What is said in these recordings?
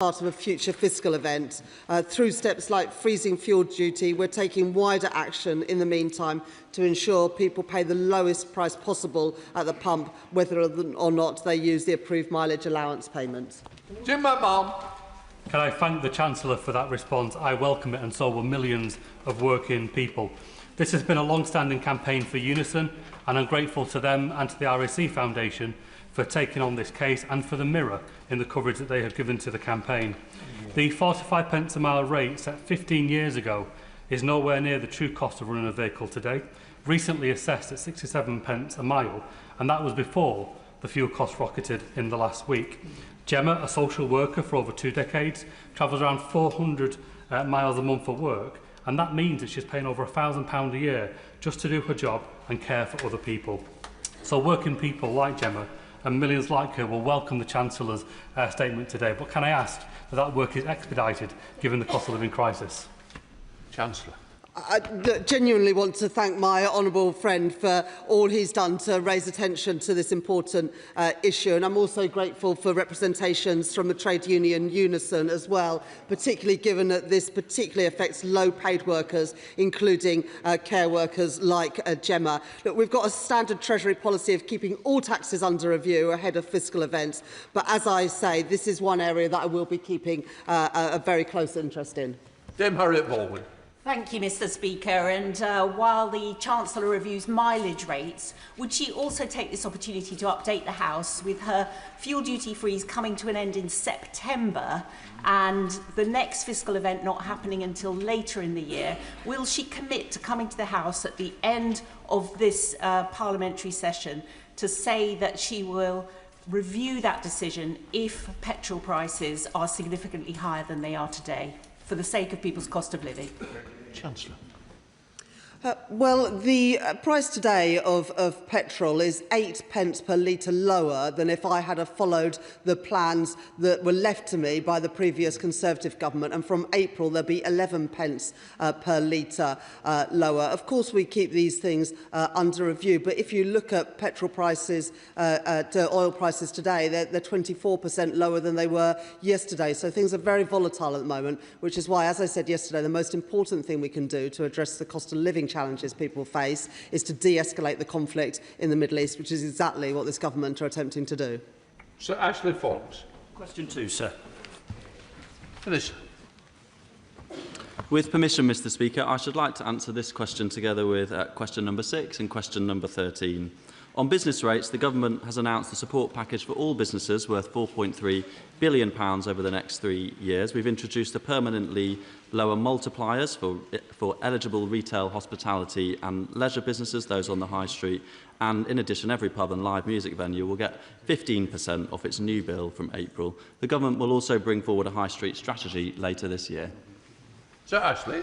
part of a future fiscal event. Through steps like freezing fuel duty, we're taking wider action in the meantime to ensure people pay the lowest price possible at the pump, whether or not they use the approved mileage allowance payments. Jim McMahon. Can I thank the Chancellor for that response? I welcome it, and so will millions of working people. This has been a long-standing campaign for Unison, and I'm grateful to them and to the RAC Foundation for taking on this case and for the Mirror in the coverage that they have given to the campaign. The 45 pence a mile rate set 15 years ago is nowhere near the true cost of running a vehicle today, recently assessed at 67 pence a mile, and that was before the fuel cost rocketed in the last week. Gemma, a social worker for over 2 decades, travels around 400 miles a month for work, and that means that she's paying over £1,000 a year just to do her job and care for other people. So working people like Gemma and millions like her will welcome the Chancellor's statement today. But can I ask that that work is expedited, given the cost of living crisis? Chancellor. I genuinely want to thank my honourable friend for all he's done to raise attention to this important issue, and I'm also grateful for representations from the trade union Unison as well, particularly given that this particularly affects low-paid workers, including care workers like Gemma. Look, we've got a standard Treasury policy of keeping all taxes under review ahead of fiscal events, but as I say, this is one area that I will be keeping a very close interest in. Dame Harriet Baldwin. Thank you, Mr Speaker. And while the Chancellor reviews mileage rates, would she also take this opportunity to update the House with her fuel duty freeze coming to an end in September and the next fiscal event not happening until later in the year? Will she commit to coming to the House at the end of this parliamentary session to say that she will review that decision if petrol prices are significantly higher than they are today, for the sake of people's cost of living? Chancellor. Well, the price today of petrol is 8 pence per litre lower than if I had followed the plans that were left to me by the previous Conservative government, and from April there'll be 11 pence per litre lower. Of course, we keep these things under review, but if you look at petrol prices, oil prices today, they're 24% lower than they were yesterday. So things are very volatile at the moment, which is why, as I said yesterday, the most important thing we can do to address the cost of living challenges people face is to de-escalate the conflict in the Middle East, which is exactly what this government are attempting to do. Sir Ashley Fox. Question 2, sir. Finish. With permission, Mr Speaker, I should like to answer this question together with question number 6 and question number 13. On business rates, the Government has announced a support package for all businesses worth £4.3 billion over the next 3 years. We've introduced a permanently lower multipliers for eligible retail, hospitality and leisure businesses, those on the high street. And in addition, every pub and live music venue will get 15% off its new bill from April. The Government will also bring forward a high street strategy later this year. Sir Ashley.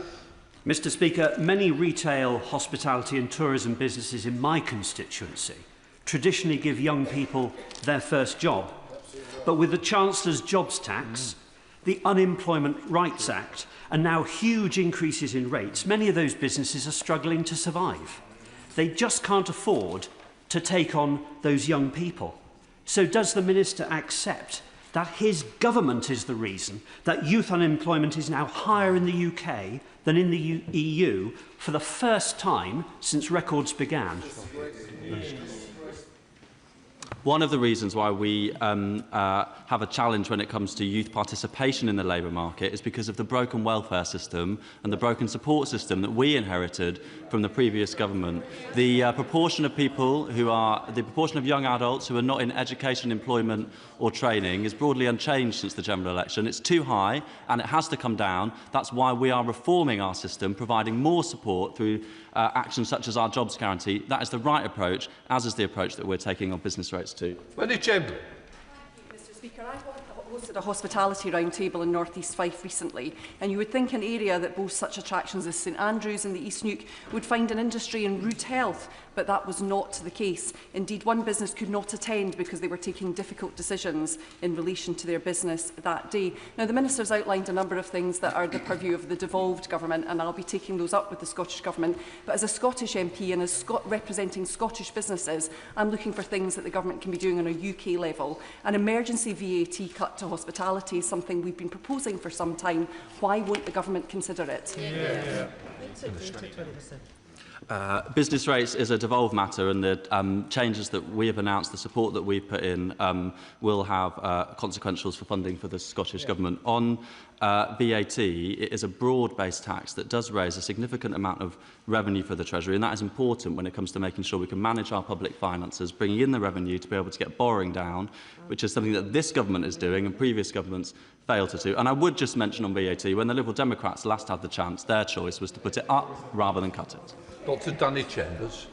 Mr Speaker, many retail, hospitality and tourism businesses in my constituency traditionally give young people their first job. But with the Chancellor's jobs tax, the Unemployment Rights Act and now huge increases in rates, many of those businesses are struggling to survive. They just can't afford to take on those young people. So does the Minister accept that his government is the reason that youth unemployment is now higher in the UK than in the EU for the first time since records began? One of the reasons why we have a challenge when it comes to youth participation in the labour market is because of the broken welfare system and the broken support system that we inherited from the previous government. The proportion of young adults who are not in education, employment or training is broadly unchanged since the general election. It's too high and it has to come down. That's why we are reforming our system, providing more support through actions such as our jobs guarantee. That is the right approach, as is the approach that we're taking on business rates too. Chamberlain. Mr Speaker, I hosted a hospitality roundtable in North East Fife recently, and you would think an area that boasts such attractions as St Andrews and the East Neuk would find an industry in rude health, but that was not the case. Indeed, one business could not attend because they were taking difficult decisions in relation to their business that day. Now, the Minister's outlined a number of things that are the purview of the devolved government, and I'll be taking those up with the Scottish Government. But as a Scottish MP and as representing Scottish businesses, I'm looking for things that the government can be doing on a UK level. An emergency VAT cut to hospitality is something we've been proposing for some time. Why won't the government consider it? Business rates is a devolved matter, and the changes that we have announced, the support that we've put in, will have consequentials for funding for the Scottish Government. On VAT, it is a broad-based tax that does raise a significant amount of revenue for the Treasury, and that is important when it comes to making sure we can manage our public finances, bringing in the revenue to be able to get borrowing down, which is something that this government is doing and previous governments failed to do. And I would just mention on VAT, when the Liberal Democrats last had the chance, their choice was to put it up rather than cut it. Dr. Danny Chambers.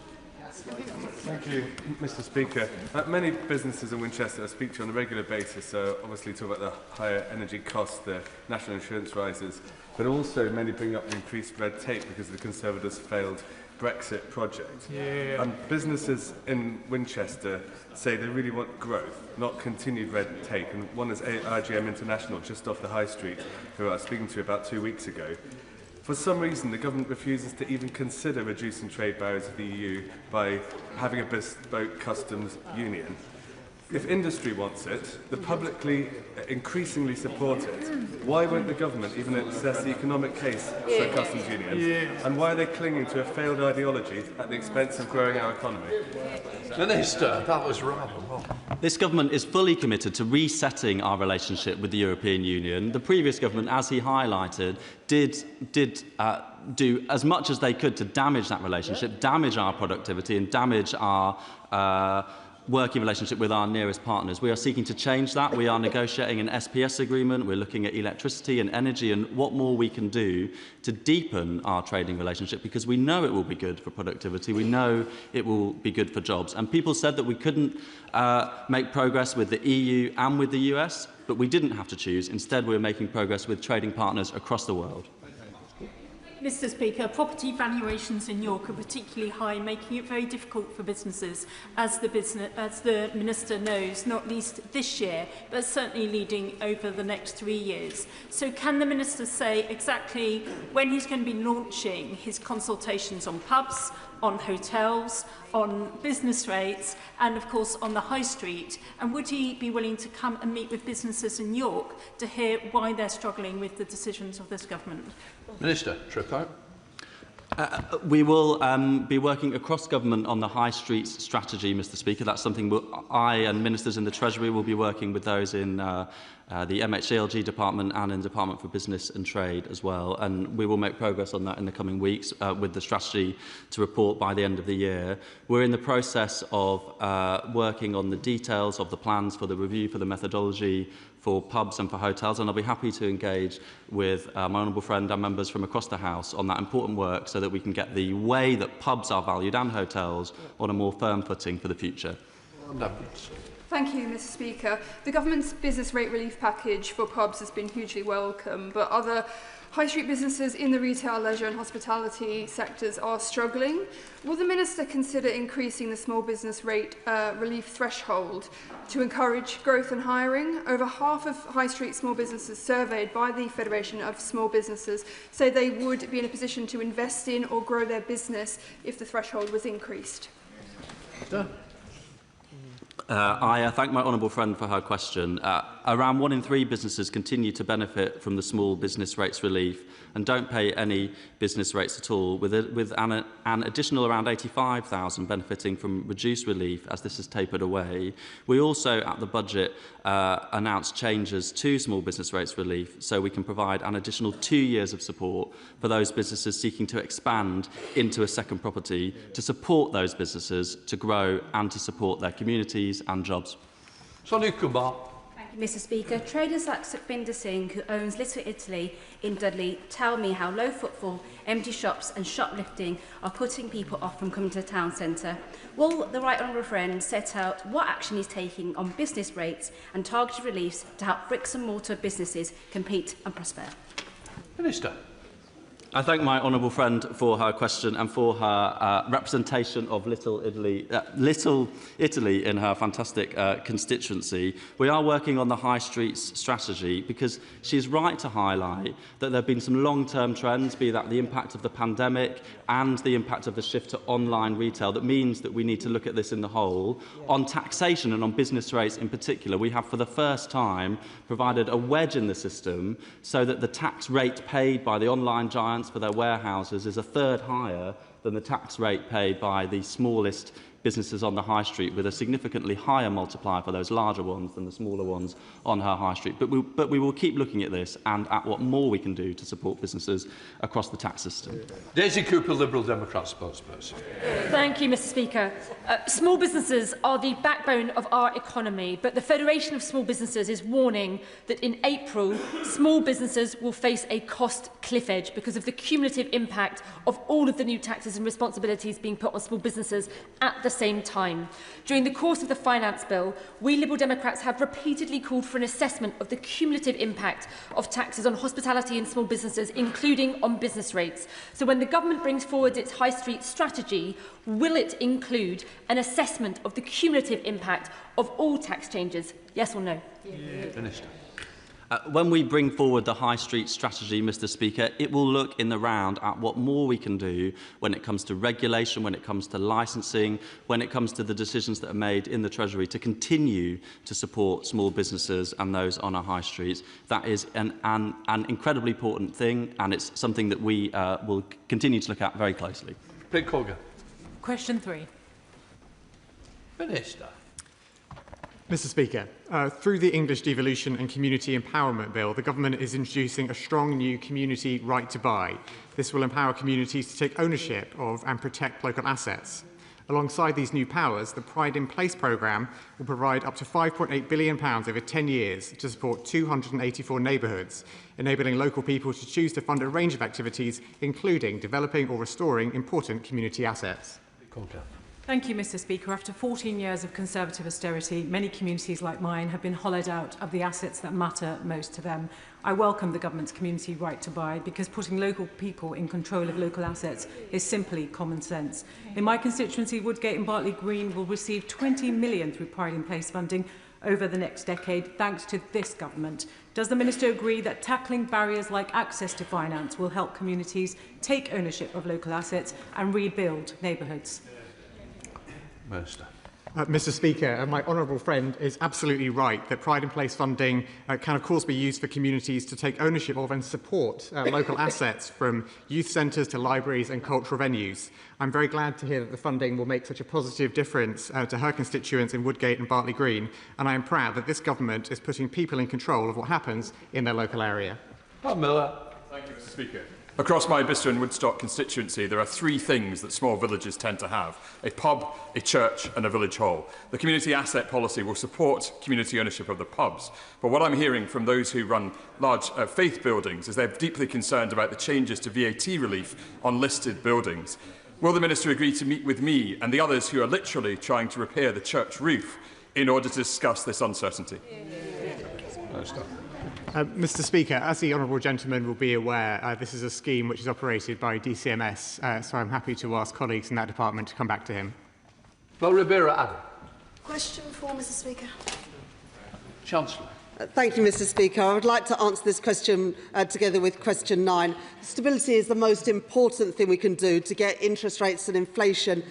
Thank you, Mr. Speaker. Many businesses in Winchester I speak to on a regular basis obviously talk about the higher energy costs, the national insurance rises, but also many bring up the increased red tape because of the Conservatives' failed Brexit project. And businesses in Winchester say they really want growth, not continued red tape. And one is RGM International, just off the High Street, who I was speaking to about 2 weeks ago. For some reason, the government refuses to even consider reducing trade barriers with the EU by having a bespoke customs union. If industry wants it, the publicly increasingly support it. Why won't the government even assess the economic case for customs unions? And why are they clinging to a failed ideology at the expense of growing our economy? Minister, that was rather wrong. This government is fully committed to resetting our relationship with the European Union. The previous government, as he highlighted, did do as much as they could to damage that relationship, damage our productivity and damage our working relationship with our nearest partners. We are seeking to change that. We are negotiating an SPS agreement. We're looking at electricity and energy and what more we can do to deepen our trading relationship, because we know it will be good for productivity. We know it will be good for jobs. And people said that we couldn't make progress with the EU and with the US, but we didn't have to choose. Instead, we're making progress with trading partners across the world. Mr. Speaker, property valuations in York are particularly high, making it very difficult for businesses, as the Minister knows, not least this year, but certainly leading over the next 3 years. So can the Minister say exactly when he's going to be launching his consultations on pubs, on hotels, on business rates, and of course on the high street? And would he be willing to come and meet with businesses in York to hear why they're struggling with the decisions of this government? Minister, Trippo. We will be working across government on the High Streets strategy, Mr. Speaker. That's something I and ministers in the Treasury will be working with those in the MHCLG department and in the Department for Business and Trade as well. And we will make progress on that in the coming weeks with the strategy to report by the end of the year. We're in the process of working on the details of the plans for the review for the methodology for pubs and for hotels, and I'll be happy to engage with my honourable friend and members from across the House on that important work so that we can get the way that pubs are valued and hotels on a more firm footing for the future. Thank you, Mr. Speaker. The government's business rate relief package for pubs has been hugely welcome, but other high street businesses in the retail, leisure and hospitality sectors are struggling. Will the Minister consider increasing the small business rate relief threshold to encourage growth and hiring? Over half of high street small businesses surveyed by the Federation of Small Businesses say they would be in a position to invest in or grow their business if the threshold was increased. I thank my honourable friend for her question. Around 1 in 3 businesses continue to benefit from the small business rates relief and don't pay any business rates at all, with an additional around 85,000 benefiting from reduced relief as this is tapered away. We also, at the budget, announced changes to small business rates relief so we can provide an additional 2 years of support for those businesses seeking to expand into a second property, to support those businesses to grow and to support their communities and jobs. Sonny Kumar. Thank you, Mr. Speaker. Traders like Sukhbinder Singh, who owns Little Italy in Dudley, tell me how low footfall, empty shops and shoplifting are putting people off from coming to the town centre. Will the right honourable friend set out what action he's taking on business rates and targeted reliefs to help bricks and mortar businesses compete and prosper? Minister. I thank my honourable friend for her question and for her representation of Little Italy in her fantastic constituency. We are working on the High Streets strategy because she's right to highlight that there have been some long-term trends, be that the impact of the pandemic and the impact of the shift to online retail, that means that we need to look at this in the whole. On taxation and on business rates in particular, we have for the first time provided a wedge in the system so that the tax rate paid by the online giants for their warehouses is a third higher than the tax rate paid by the smallest businesses on the high street, with a significantly higher multiplier for those larger ones than the smaller ones on her high street. But we will keep looking at this and at what more we can do to support businesses across the tax system. Daisy Cooper, Liberal Democrat spokesperson. Thank you, Mr Speaker. Small businesses are the backbone of our economy, but the Federation of Small Businesses is warning that in April, small businesses will face a cost cliff edge because of the cumulative impact of all of the new taxes and responsibilities being put on small businesses at the same time. During the course of the Finance Bill, we Liberal Democrats have repeatedly called for an assessment of the cumulative impact of taxes on hospitality and small businesses, including on business rates. So when the government brings forward its high street strategy, will it include an assessment of the cumulative impact of all tax changes? Yes or no? Minister. When we bring forward the High Street strategy, Mr Speaker, it will look in the round at what more we can do when it comes to regulation, when it comes to licensing, when it comes to the decisions that are made in the Treasury to continue to support small businesses and those on our high streets. That is an incredibly important thing, and it's something that we will continue to look at very closely. Brigg Cogan. Question 3. Minister. Mr Speaker, through the English Devolution and Community Empowerment Bill, the Government is introducing a strong new community right to buy. This will empower communities to take ownership of and protect local assets. Alongside these new powers, the Pride in Place programme will provide up to £5.8 billion over 10 years to support 284 neighbourhoods, enabling local people to choose to fund a range of activities, including developing or restoring important community assets. Thank you, Mr Speaker. After 14 years of Conservative austerity, many communities like mine have been hollowed out of the assets that matter most to them. I welcome the Government's community right to buy because putting local people in control of local assets is simply common sense. In my constituency, Woodgate and Bartley Green will receive £20 million through Pride in Place funding over the next decade, thanks to this Government. Does the Minister agree that tackling barriers like access to finance will help communities take ownership of local assets and rebuild neighbourhoods? Minister. Mr Speaker, my honourable friend is absolutely right that Pride in Place funding can of course be used for communities to take ownership of and support local assets, from youth centres to libraries and cultural venues. I'm very glad to hear that the funding will make such a positive difference to her constituents in Woodgate and Bartley Green, and I am proud that this Government is putting people in control of what happens in their local area. Pat Miller. Thank you, Mr Speaker. Across my Bicester and Woodstock constituency, there are 3 things that small villages tend to have: a pub, a church and a village hall. The community asset policy will support community ownership of the pubs, but what I'm hearing from those who run large faith buildings is they're deeply concerned about the changes to VAT relief on listed buildings. Will the Minister agree to meet with me and the others who are literally trying to repair the church roof in order to discuss this uncertainty? Mr Speaker, as the honourable gentleman will be aware, this is a scheme which is operated by DCMS, so I'm happy to ask colleagues in that department to come back to him. Well, Ribera Adam. Question 4, Mr Speaker. Chancellor. Thank you, Mr Speaker. I would like to answer this question together with question 9. Stability is the most important thing we can do to get interest rates and inflation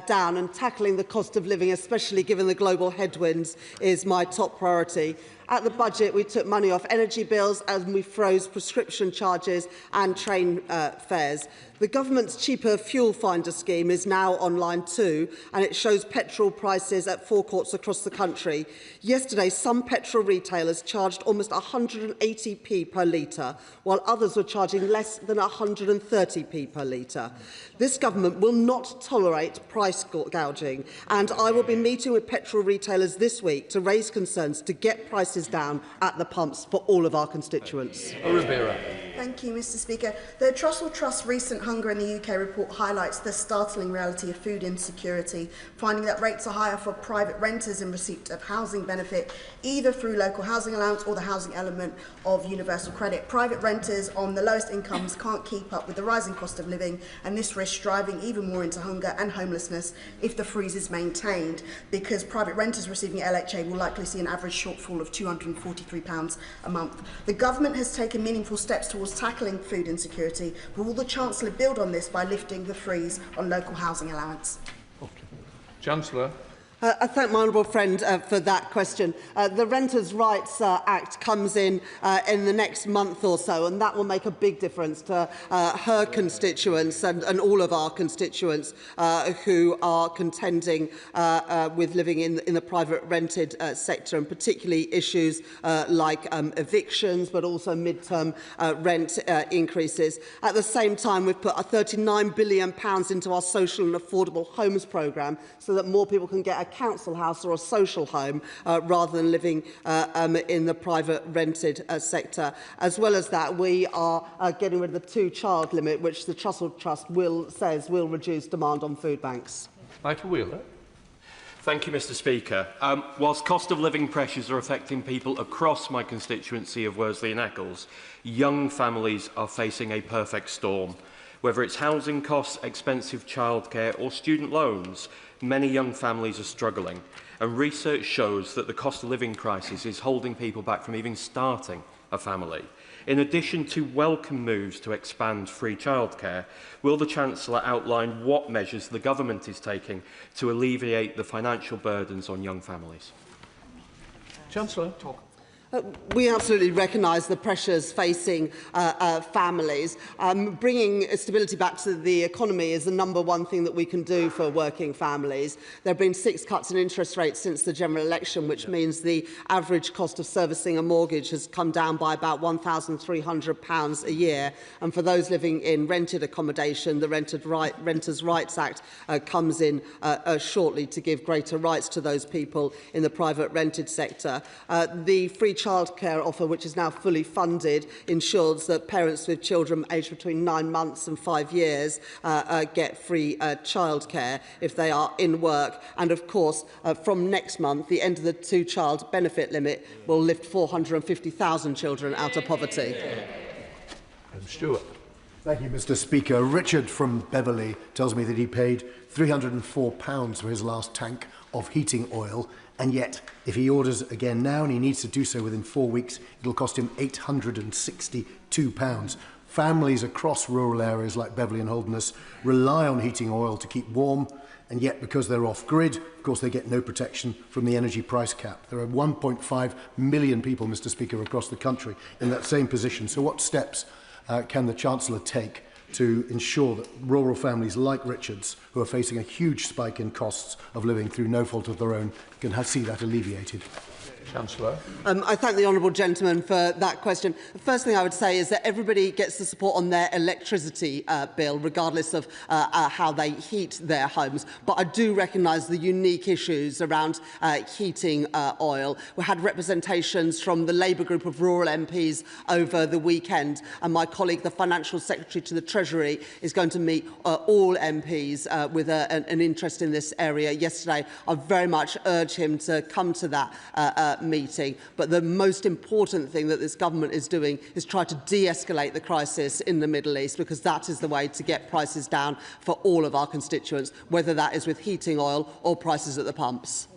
down, and tackling the cost of living, especially given the global headwinds, is my top priority. At the budget, we took money off energy bills and we froze prescription charges and train fares. The government's cheaper fuel finder scheme is now online too, and it shows petrol prices at forecourts across the country. Yesterday, some petrol retailers charged almost 180p per litre, while others were charging less than 130p per litre. This government will not tolerate price gouging, and I will be meeting with petrol retailers this week to raise concerns to get prices down at the pumps for all of our constituents. Rivera. Thank you, Mr. Speaker. The Trussell Trust's recent Hunger in the UK report highlights the startling reality of food insecurity, finding that rates are higher for private renters in receipt of housing benefit, either through local housing allowance or the housing element of universal credit. Private renters on the lowest incomes can't keep up with the rising cost of living, and this risks driving even more into hunger and homelessness if the freeze is maintained, because private renters receiving LHA will likely see an average shortfall of £243 a month. The government has taken meaningful steps towards tackling food insecurity, but will the Chancellor build on this by lifting the freeze on local housing allowance? Chancellor. I thank my honourable friend for that question. The Renters' Rights Act comes in the next month or so, and that will make a big difference to her constituents and all of our constituents who are contending with living in the private rented sector, and particularly issues like evictions, but also mid-term rent increases. At the same time, we've put £39 billion into our social and affordable homes programme so that more people can get a council house or a social home rather than living in the private rented sector. As well as that, we are getting rid of the two-child limit, which the Trussell Trust says will reduce demand on food banks. Michael Wheeler. Thank you, Mr. Speaker. Whilst cost of living pressures are affecting people across my constituency of Worsley and Eccles, young families are facing a perfect storm. Whether it's housing costs, expensive childcare or student loans, many young families are struggling, and research shows that the cost of living crisis is holding people back from even starting a family. In addition to welcome moves to expand free childcare, will the Chancellor outline what measures the government is taking to alleviate the financial burdens on young families? Chancellor. We absolutely recognise the pressures facing families. Bringing stability back to the economy is the #1 thing that we can do for working families. There have been 6 cuts in interest rates since the general election, which means the average cost of servicing a mortgage has come down by about £1,300 a year. And for those living in rented accommodation, the Renters' Rights Act comes in shortly to give greater rights to those people in the private rented sector. The free childcare offer, which is now fully funded, ensures that parents with children aged between 9 months and 5 years get free childcare if they are in work. And of course, from next month, the end of the two-child benefit limit will lift 450,000 children out of poverty. Stewart. Thank you, Mr. Speaker. Richard from Beverley tells me that he paid £304 for his last tank of heating oil, and yet if he orders again now, and he needs to do so within 4 weeks, it'll cost him £862. Families across rural areas like Beverley and Holderness rely on heating oil to keep warm, and yet because they're off-grid, of course, they get no protection from the energy price cap. There are 1.5 million people, Mr. Speaker, across the country in that same position. So what steps can the Chancellor take to ensure that rural families like Richard's, who are facing a huge spike in costs of living through no fault of their own, can see that alleviated? Chancellor. I thank the honourable gentleman for that question. The first thing I would say is that everybody gets the support on their electricity bill, regardless of how they heat their homes. But I do recognise the unique issues around heating oil. We had representations from the Labour group of rural MPs over the weekend, and my colleague, the Financial Secretary to the Treasury, is going to meet all MPs with an interest in this area yesterday. I very much urge him to come to that meeting, but the most important thing that this government is doing is try to de-escalate the crisis in the Middle East, because that is the way to get prices down for all of our constituents, whether that is with heating oil or prices at the pumps.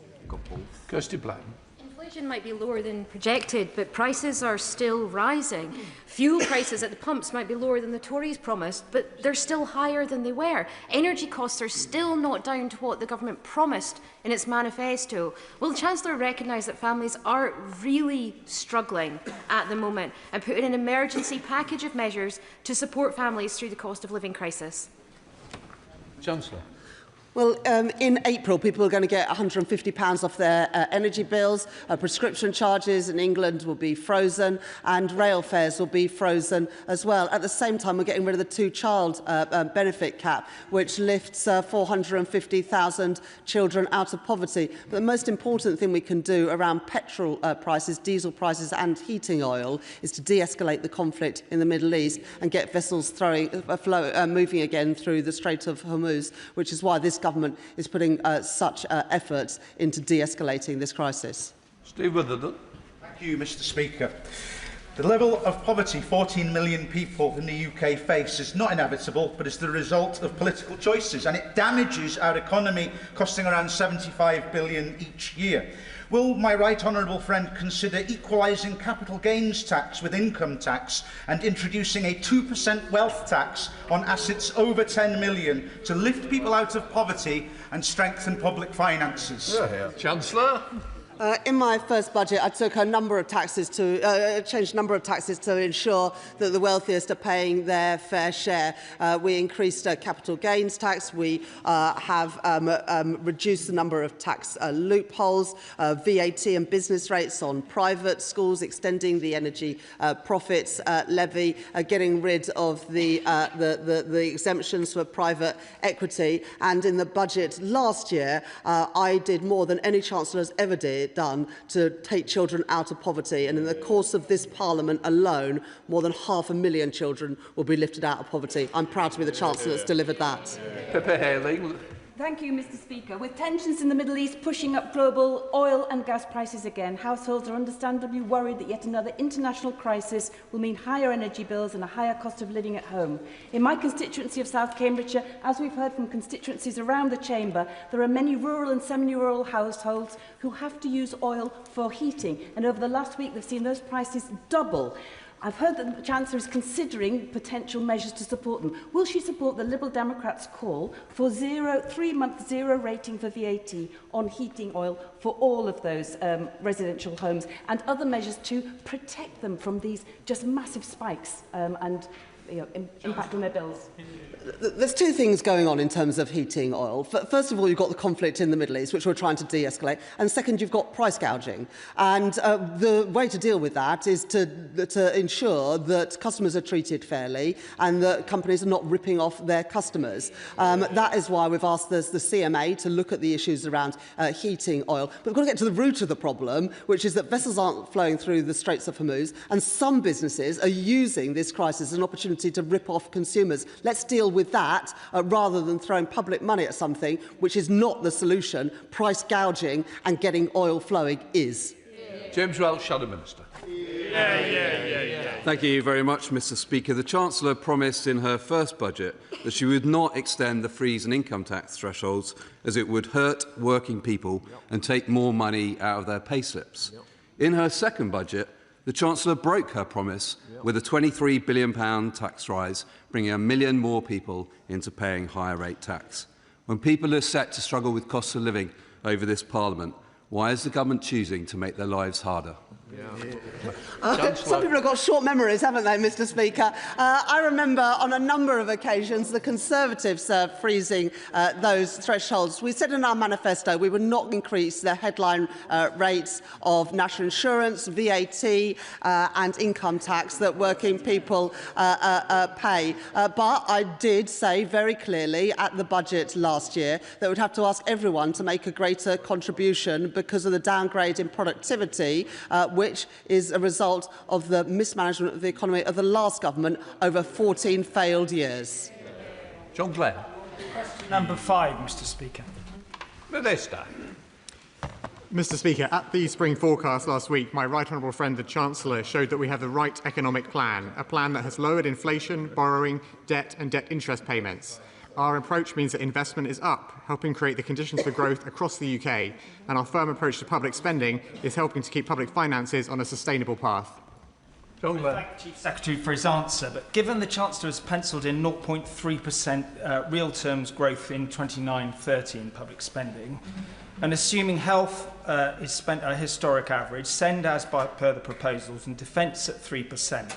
Kirsty Black. Inflation might be lower than projected, but prices are still rising. Fuel prices at the pumps might be lower than the Tories promised, but they're still higher than they were. Energy costs are still not down to what the government promised in its manifesto. Will the Chancellor recognise that families are really struggling at the moment and put in an emergency package of measures to support families through the cost of living crisis? Chancellor. Well, in April, people are going to get £150 off their energy bills. Prescription charges in England will be frozen, and rail fares will be frozen as well. At the same time, we're getting rid of the two-child benefit cap, which lifts 450,000 children out of poverty. But the most important thing we can do around petrol prices, diesel prices and heating oil is to de-escalate the conflict in the Middle East and get vessels moving again through the Strait of Hormuz, which is why this government is putting such efforts into de-escalating this crisis. Steve Witherden. Thank you, Mr. Speaker. The level of poverty 14 million people in the UK face is not inevitable, but is the result of political choices, and it damages our economy, costing around £75 billion each year. Will my right honourable friend consider equalising capital gains tax with income tax and introducing a 2% wealth tax on assets over 10 million to lift people out of poverty and strengthen public finances? Chancellor. In my first budget, I took a number of taxes to changed a number of taxes to ensure that the wealthiest are paying their fair share. We increased capital gains tax. We have reduced the number of tax loopholes, VAT and business rates on private schools, extending the energy profits levy, getting rid of the exemptions for private equity. And in the budget last year, I did more than any Chancellor has ever done to take children out of poverty, and in the course of this Parliament alone, more than 500,000 children will be lifted out of poverty. I'm proud to be the Chancellor that's delivered that. Pippa Haley. Thank you, Mr. Speaker. With tensions in the Middle East pushing up global oil and gas prices again, households are understandably worried that yet another international crisis will mean higher energy bills and a higher cost of living at home. In my constituency of South Cambridgeshire, as we've heard from constituencies around the chamber, there are many rural and semi-rural households who have to use oil for heating, and over the last week they've seen those prices double. I've heard that the Chancellor is considering potential measures to support them. Will she support the Liberal Democrats' call for 3-month zero rating for VAT on heating oil for all of those residential homes, and other measures to protect them from these just massive spikes and impact on their bills? There's two things going on in terms of heating oil. First of all, you've got the conflict in the Middle East, which we're trying to de-escalate. And second, you've got price gouging. And the way to deal with that is to ensure that customers are treated fairly and that companies are not ripping off their customers. That is why we've asked the CMA to look at the issues around heating oil. But we've got to get to the root of the problem, which is that vessels aren't flowing through the Straits of Hormuz, and some businesses are using this crisis as an opportunity to rip off consumers. Let's deal with that rather than throwing public money at something which is not the solution. Price gouging and getting oil flowing is. James Welch, Shadow Minister. Thank you very much, Mr. Speaker. The Chancellor promised in her first budget that she would not extend the freeze and income tax thresholds, as it would hurt working people and take more money out of their pay slips. In her second budget, the Chancellor broke her promise with a £23 billion tax rise, bringing 1 million more people into paying higher rate tax. When people are set to struggle with costs of living over this Parliament, why is the government choosing to make their lives harder? Some people have got short memories, haven't they, Mr. Speaker? I remember on a number of occasions the Conservatives freezing those thresholds. We said in our manifesto we would not increase the headline rates of national insurance, VAT and income tax that working people pay. But I did say very clearly at the budget last year that we'd have to ask everyone to make a greater contribution because of the downgrade in productivity, which is a result of the mismanagement of the economy of the last government over 14 failed years. John Glenn. Question number 5, Mr. Speaker. Minister. Mr. Speaker, at the spring forecast last week, my right honourable friend, the Chancellor, showed that we have the right economic plan, a plan that has lowered inflation, borrowing, debt and debt interest payments. Our approach means that investment is up, helping create the conditions for growth across the UK, and our firm approach to public spending is helping to keep public finances on a sustainable path. Thank the Chief Secretary for his answer, but given the Chancellor has pencilled in 0.3% real terms growth in 29-30 in public spending, and assuming health is spent at a historic average, send as per the proposals, and defence at 3%,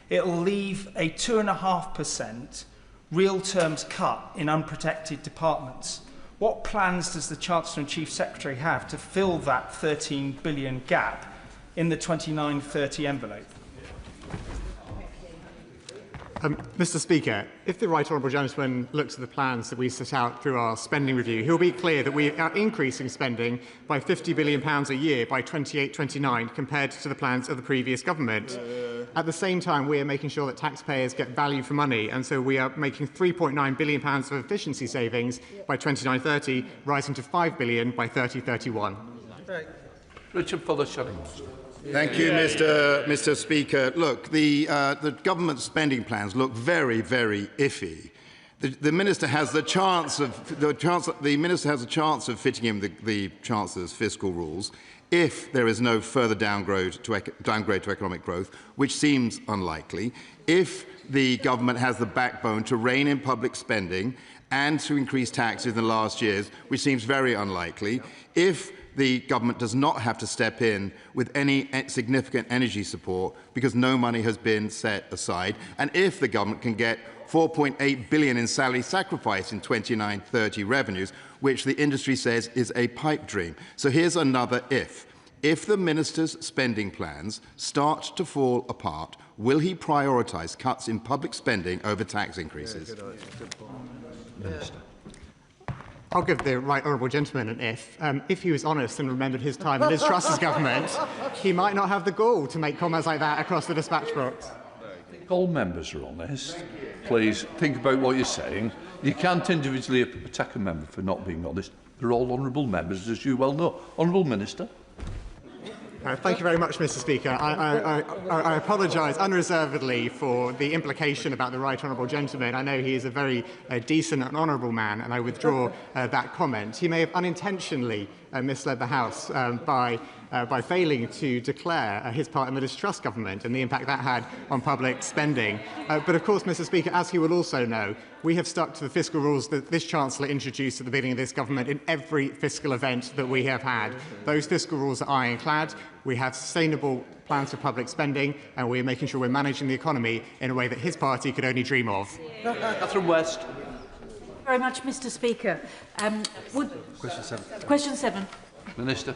it will leave a 2.5% real terms cut in unprotected departments. What plans does the Chancellor and Chief Secretary have to fill that £13 billion gap in the 29-30 envelope? Mr. Speaker, if the Right Honourable Gentleman looks at the plans that we set out through our spending review, he'll be clear that we are increasing spending by £50 billion a year by 28-29 compared to the plans of the previous government. At the same time, we are making sure that taxpayers get value for money, and so we are making £3.9 billion of efficiency savings by 29-30, rising to £5 billion by 30-31. Richard Fuller, Shadow. Thank you, Mr. Speaker. Look, the government spending plans look very, very iffy. The minister has the chance of fitting in the Chancellor's fiscal rules if there is no further downgrade to economic growth, which seems unlikely. If the government has the backbone to rein in public spending and to increase taxes in the last years, which seems very unlikely. If the government does not have to step in with any significant energy support because no money has been set aside, and if the government can get £4.8 billion in salary sacrifice in 29-30 revenues, which the industry says is a pipe dream. So here's another if. If the minister's spending plans start to fall apart, will he prioritise cuts in public spending over tax increases? Minister. I'll give the Right Honourable Gentleman an if. If he was honest and remembered his time in Liz Truss's government, he might not have the gall to make comments like that across the dispatch box. All members are honest. Please think about what you're saying. You can't individually attack a member for not being honest. They're all honourable members, as you well know. Honourable Minister. Thank you very much, Mr. Speaker. I apologise unreservedly for the implication about the Right Honourable Gentleman. I know he is a very decent and honourable man, and I withdraw that comment. He may have unintentionally misled the House by failing to declare his part in the Liz Truss government and the impact that had on public spending. But of course, Mr. Speaker, as he will also know, we have stuck to the fiscal rules that this Chancellor introduced at the beginning of this government in every fiscal event that we have had. Those fiscal rules are ironclad. We have sustainable plans for public spending, and we are making sure we're managing the economy in a way that his party could only dream of. Catherine West. Very much, Mr. Speaker. Question 7. Minister.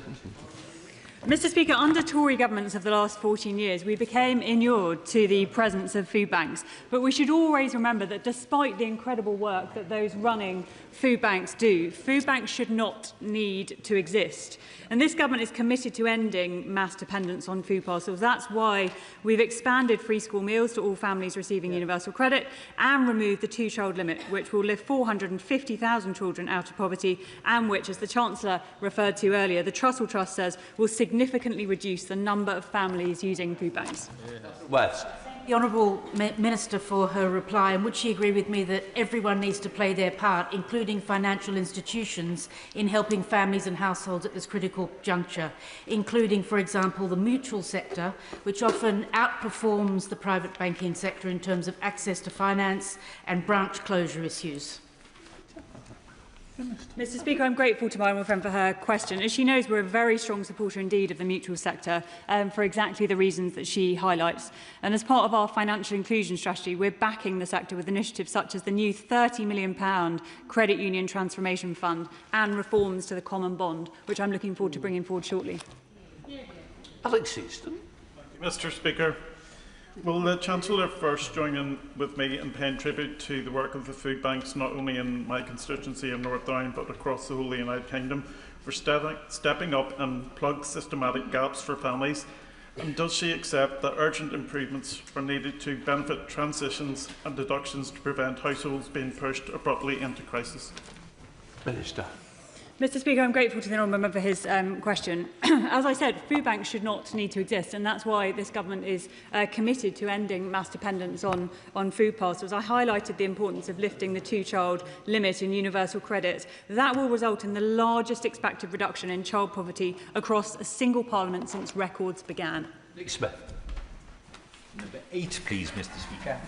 Mr. Speaker, under Tory governments of the last 14 years, we became inured to the presence of food banks. But we should always remember that despite the incredible work that those running food banks do, food banks should not need to exist. And this government is committed to ending mass dependence on food parcels. That's why we've expanded free school meals to all families receiving universal credit and removed the two-child limit, which will lift 450,000 children out of poverty and which, as the Chancellor referred to earlier, the Trussell Trust says will significantly reduce the number of families using food banks. West. The Honourable Minister for her reply, and would she agree with me that everyone needs to play their part, including financial institutions, in helping families and households at this critical juncture, including, for example, the mutual sector, which often outperforms the private banking sector in terms of access to finance and branch closure issues? Mr. Speaker, I'm grateful to my honourable friend for her question. As she knows, we're a very strong supporter indeed of the mutual sector for exactly the reasons that she highlights. And as part of our financial inclusion strategy, we're backing the sector with initiatives such as the new £30 million Credit Union Transformation Fund and reforms to the Common Bond, which I'm looking forward to bringing forward shortly. Alex Easton. Mr. Speaker, will the Chancellor first join in with me in paying tribute to the work of the food banks, not only in my constituency of North Down, but across the whole of the United Kingdom, for stepping up and plug systematic gaps for families? And does she accept that urgent improvements are needed to benefit transitions and deductions to prevent households being pushed abruptly into crisis? Minister. Mr. Speaker, I'm grateful to the honourable member for his question. As I said, food banks should not need to exist, and that's why this government is committed to ending mass dependence on food parcels. I highlighted the importance of lifting the two-child limit in universal credit. That will result in the largest expected reduction in child poverty across a single parliament since records began. Nick Smith. Number 8, please, Mr. Speaker.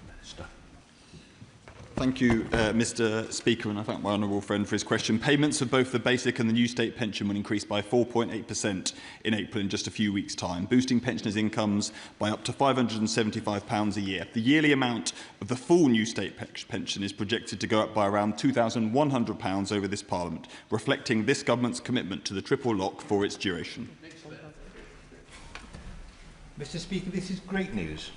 Minister. Thank you, Mr Speaker, and I thank my honourable friend for his question. Payments for both the basic and the new state pension will increase by 4.8% in April in just a few weeks' time, boosting pensioners' incomes by up to £575 a year. The yearly amount of the full new state pension is projected to go up by around £2,100 over this Parliament, reflecting this government's commitment to the triple lock for its duration. Mr Speaker, this is great news.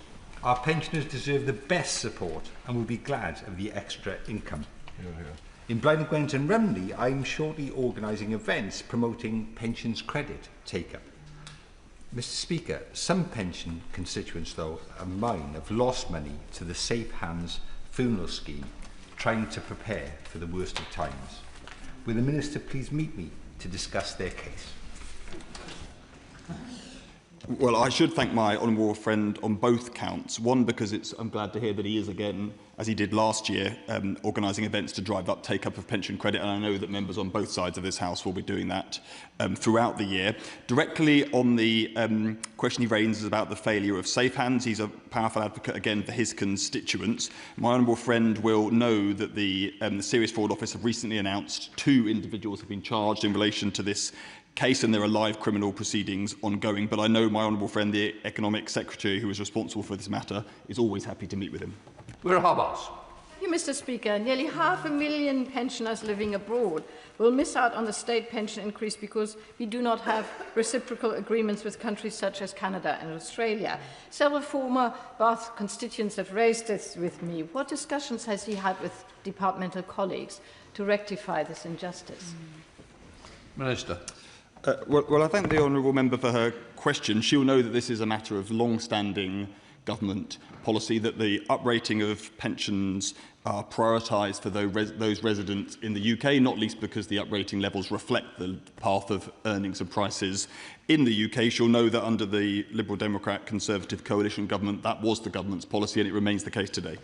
Our pensioners deserve the best support and will be glad of the extra income. In Blaenau Gwent and Rumney, I'm shortly organising events promoting pensions credit take-up. Mr Speaker, some pension constituents, though, of mine have lost money to the Safe Hands funeral scheme, trying to prepare for the worst of times. Will the Minister please meet me to discuss their case? Well, I should thank my honourable friend on both counts. One, because I'm glad to hear that he is again, as he did last year, organising events to drive up take-up of pension credit, and I know that members on both sides of this House will be doing that throughout the year. Directly on the question he raises about the failure of Safe Hands, he's a powerful advocate again for his constituents. My honourable friend will know that the Serious Fraud Office have recently announced 2 individuals have been charged in relation to this case, and there are live criminal proceedings ongoing. But I know my honourable friend, the Economic Secretary, who is responsible for this matter, is always happy to meet with him. Thank you, Mr Speaker. Nearly 500,000 pensioners living abroad will miss out on the state pension increase because we do not have reciprocal agreements with countries such as Canada and Australia. Several former Bath constituents have raised this with me. What discussions has he had with departmental colleagues to rectify this injustice? Minister. Well, I thank the honourable member for her question. She'll know that this is a matter of long-standing government policy, that the uprating of pensions are prioritised for those residents in the UK, not least because the uprating levels reflect the path of earnings and prices in the UK. She'll know that under the Liberal Democrat Conservative coalition government, that was the government's policy, and it remains the case today.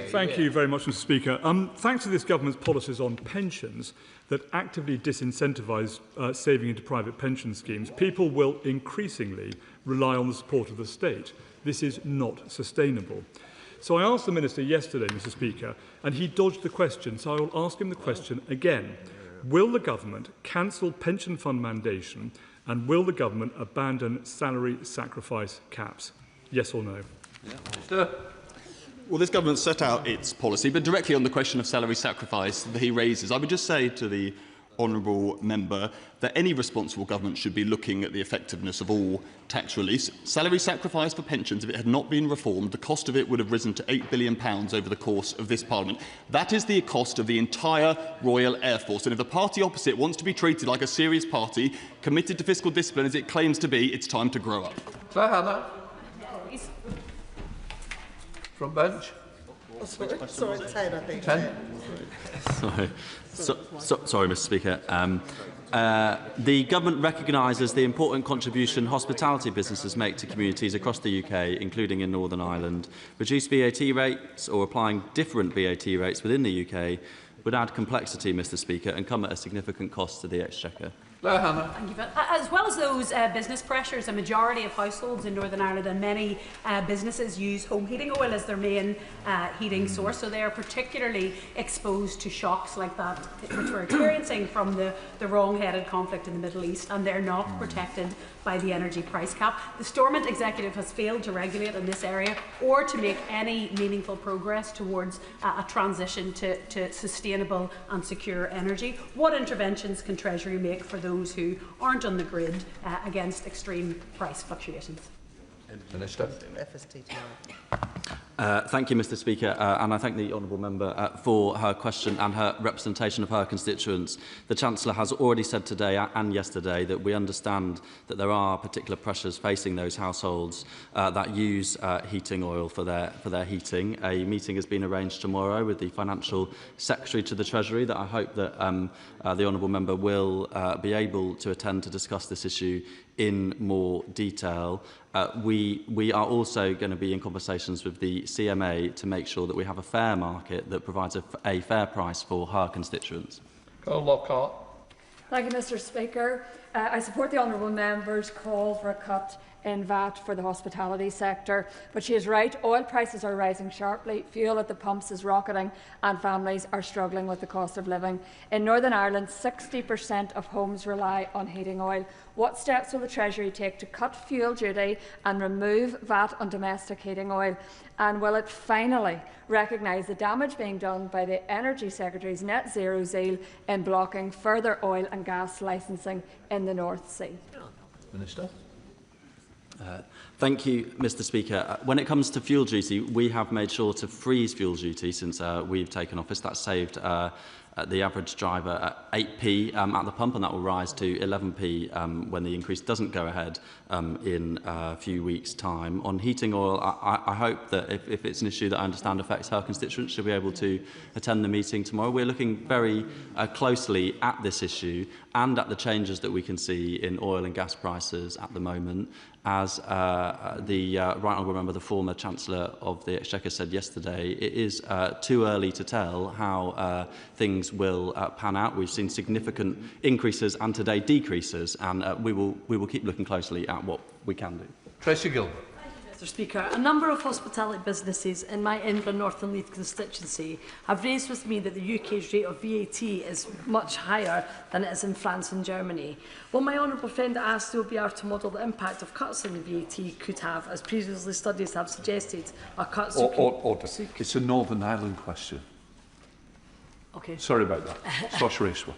Thank you very much, Mr Speaker. Thanks to this government's policies on pensions that actively disincentivise saving into private pension schemes, people will increasingly rely on the support of the state. This is not sustainable. So I asked the Minister yesterday, Mr Speaker, and he dodged the question, so I will ask him the question again. Will the government cancel pension fund mandation, and will the government abandon salary sacrifice caps? Yes or no? Well, this government set out its policy, but directly on the question of salary sacrifice that he raises, I would just say to the honourable member that any responsible government should be looking at the effectiveness of all tax release. Salary sacrifice for pensions, if it had not been reformed, the cost of it would have risen to £8 billion over the course of this Parliament. That is the cost of the entire Royal Air Force. And if the party opposite wants to be treated like a serious party, committed to fiscal discipline as it claims to be, it's time to grow up. From bench. Sorry, 10, I think. 10. Sorry, Mr Speaker. The government recognises the important contribution hospitality businesses make to communities across the UK, including in Northern Ireland. Reduced VAT rates or applying different VAT rates within the UK would add complexity, Mr Speaker, and come at a significant cost to the Exchequer. Thank you. As well as those business pressures, a majority of households in Northern Ireland and many businesses use home heating oil as their main heating source, so they are particularly exposed to shocks like that which we're experiencing from the wrong-headed conflict in the Middle East, and they're not protected by the energy price cap. The Stormont Executive has failed to regulate in this area or to make any meaningful progress towards a transition to sustainable and secure energy. What interventions can Treasury make for those who aren't on the grid against extreme price fluctuations? Minister. Thank you, Mr Speaker, and I thank the honourable member for her question and her representation of her constituents. The Chancellor has already said today and yesterday that we understand that there are particular pressures facing those households that use heating oil for their heating. A meeting has been arranged tomorrow with the Financial Secretary to the Treasury that I hope that the honourable member will be able to attend to discuss this issue in more detail. We are also going to be in conversations with the CMA to make sure that we have a fair market that provides a fair price for her constituents. Thank you, Mr Speaker. I support the honourable member's call for a cut in VAT for the hospitality sector. But she is right, oil prices are rising sharply, fuel at the pumps is rocketing and families are struggling with the cost of living. In Northern Ireland, 60% of homes rely on heating oil. What steps will the Treasury take to cut fuel duty and remove VAT on domestic heating oil? And will it finally recognise the damage being done by the Energy Secretary's net zero zeal in blocking further oil and gas licensing in the North Sea? Minister. Thank you, Mr Speaker. When it comes to fuel duty, we have made sure to freeze fuel duty since we've taken office. That saved the average driver at 8p at the pump, and that will rise to 11p when the increase doesn't go ahead in a few weeks' time. On heating oil, I hope that if it's an issue that I understand affects her constituents, she'll be able to attend the meeting tomorrow. We're looking very closely at this issue and at the changes that we can see in oil and gas prices at the moment. As the Right Honourable Member, the former Chancellor of the Exchequer, said yesterday, it is too early to tell how things will pan out. We've seen significant increases and today decreases, and we will keep looking closely at what we can do. Tracy Gilbert. Mr Speaker, a number of hospitality businesses in my England North and Leith constituency have raised with me that the UK's rate of VAT is much higher than it is in France and Germany. Will my honourable friend ask the OBR to model the impact of cuts in the VAT could have, as previously studies have suggested are cuts to... Order. It's a Northern Ireland question. Okay. Sorry about that. Saoirse Racewell.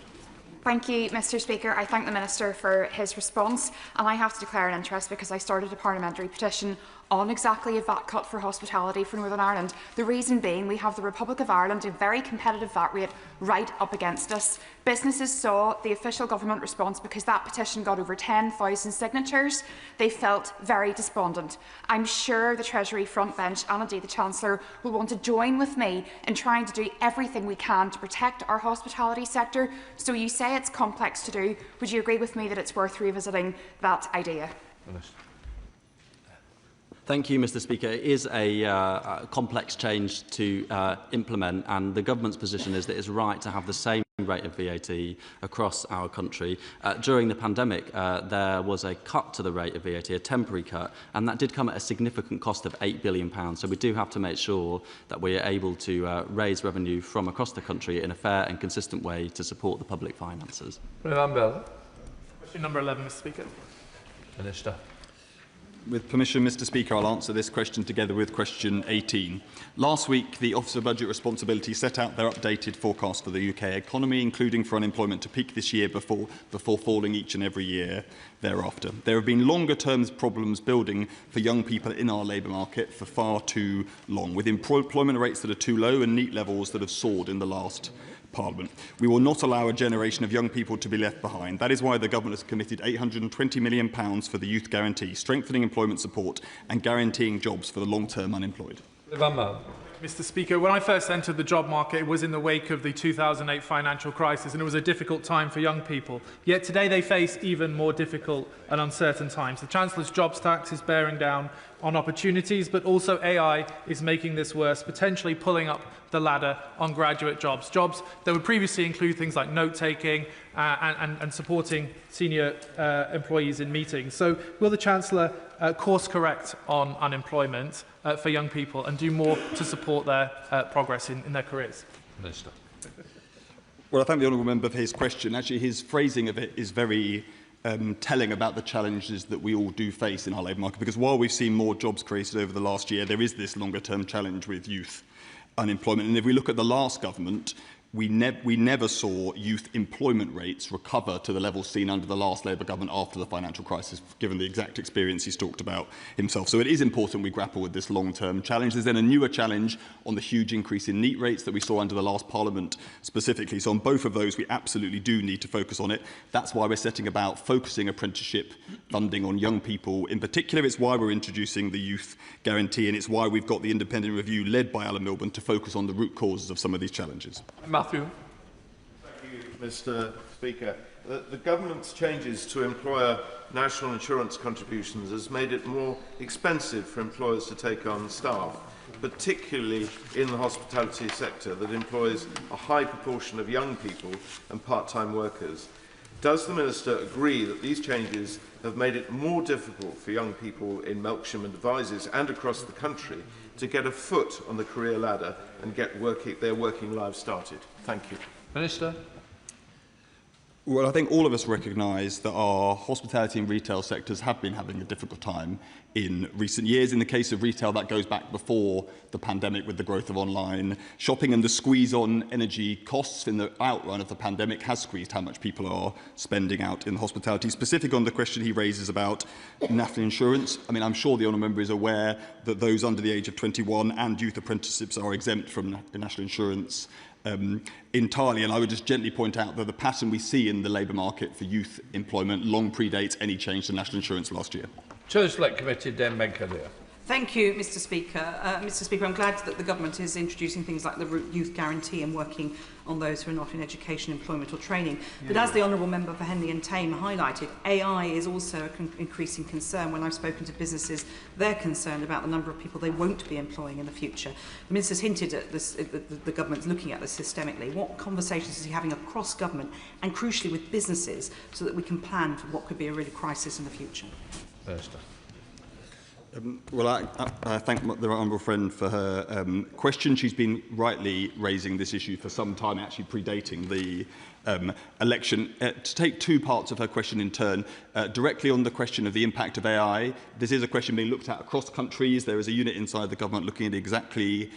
Thank you, Mr Speaker. I thank the Minister for his response, and I have to declare an interest because I started a parliamentary petition on exactly a VAT cut for hospitality for Northern Ireland. The reason being we have the Republic of Ireland, a very competitive VAT rate right up against us. Businesses saw the official government response because that petition got over 10,000 signatures. They felt very despondent. I'm sure the Treasury frontbench and indeed the Chancellor will want to join with me in trying to do everything we can to protect our hospitality sector. So you say it's complex to do. Would you agree with me that it's worth revisiting that idea? Minister. Thank you, Mr Speaker. It is a complex change to implement, and the government's position is that it's right to have the same rate of VAT across our country. During the pandemic, there was a cut to the rate of VAT, a temporary cut, and that did come at a significant cost of £8 billion. So we do have to make sure that we are able to raise revenue from across the country in a fair and consistent way to support the public finances. Question number 11, Mr Speaker. Minister. With permission, Mr Speaker, I'll answer this question together with question 18. Last week, the Office of Budget Responsibility set out their updated forecast for the UK economy, including for unemployment to peak this year before falling each and every year thereafter. There have been longer-term problems building for young people in our labour market for far too long, with employment rates that are too low and NEET levels that have soared in the last Parliament. We will not allow a generation of young people to be left behind. That is why the Government has committed £820 million for the Youth Guarantee, strengthening employment support and guaranteeing jobs for the long-term unemployed. Mr Speaker, when I first entered the job market, it was in the wake of the 2008 financial crisis, and it was a difficult time for young people. Yet today they face even more difficult and uncertain times. The Chancellor's jobs tax is bearing down on opportunities, but also AI is making this worse, potentially pulling up the ladder on graduate jobs, jobs that would previously include things like note-taking and supporting senior employees in meetings. So will the Chancellor course correct on unemployment for young people and do more to support their progress in their careers? Minister. Well, I thank the honourable member for his question. Actually, his phrasing of it is very telling about the challenges that we all do face in our labour market, because while we've seen more jobs created over the last year, there is this longer-term challenge with youth unemployment. And if we look at the last government, we never saw youth employment rates recover to the levels seen under the last Labour government after the financial crisis, given the exact experience he's talked about himself. So it is important we grapple with this long-term challenge. There's then a newer challenge on the huge increase in NEET rates that we saw under the last Parliament specifically. So on both of those, we absolutely do need to focus on it. That's why we're setting about focusing apprenticeship funding on young people in particular. It's why we're introducing the Youth Guarantee, and it's why we've got the independent review led by Alan Milburn to focus on the root causes of some of these challenges. Matthew. Thank you, Mr Speaker. The government's changes to employer national insurance contributions has made it more expensive for employers to take on staff, particularly in the hospitality sector that employs a high proportion of young people and part-time workers. Does the Minister agree that these changes have made it more difficult for young people in Melksham and Devizes and across the country to get a foot on the career ladder and get their working lives started? Thank you. Minister. Well, I think all of us recognise that our hospitality and retail sectors have been having a difficult time in recent years. In the case of retail, that goes back before the pandemic with the growth of online shopping, and the squeeze on energy costs in the outrun of the pandemic has squeezed how much people are spending out in hospitality. Specific on the question he raises about national insurance, I mean, I'm sure the honourable member is aware that those under the age of 21 and youth apprenticeships are exempt from national insurance entirely, and I would just gently point out that the pattern we see in the labour market for youth employment long predates any change to national insurance last year. Select Committee, Den Benkadir. Thank you, Mr Speaker. Mr Speaker, I'm glad that the Government is introducing things like the Youth Guarantee and working on those who are not in education, employment or training. But as the Honourable Member for Henley and Tame highlighted, AI is also an increasing concern. When I've spoken to businesses, they're concerned about the number of people they won't be employing in the future. The Minister's hinted at this, the Government's looking at this systemically. What conversations is he having across government and crucially with businesses so that we can plan for what could be a real crisis in the future? Well, I thank the honourable friend for her question. She's been rightly raising this issue for some time, actually predating the election. To take two parts of her question in turn, directly on the question of the impact of AI, this is a question being looked at across countries. There is a unit inside the government looking at exactly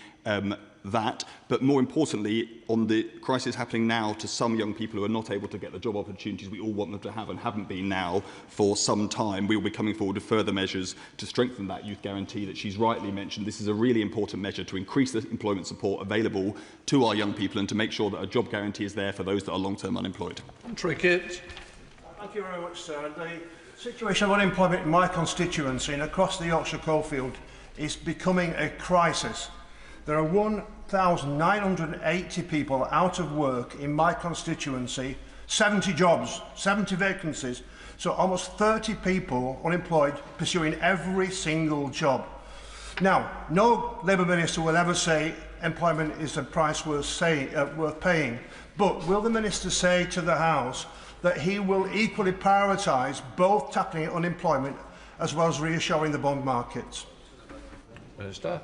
that, but more importantly, on the crisis happening now to some young people who are not able to get the job opportunities we all want them to have and haven't been now for some time. We will be coming forward with further measures to strengthen that youth guarantee that she's rightly mentioned. This is a really important measure to increase the employment support available to our young people and to make sure that a job guarantee is there for those that are long-term unemployed. Thank you very much, sir. The situation of unemployment in my constituency and across the Yorkshire coalfield is becoming a crisis. There are 1,980 people out of work in my constituency, 70 jobs, 70 vacancies, so almost 30 people unemployed pursuing every single job. Now, no Labour minister will ever say employment is a price worth paying, but will the minister say to the House that he will equally prioritise both tackling unemployment as well as reassuring the bond markets? Minister.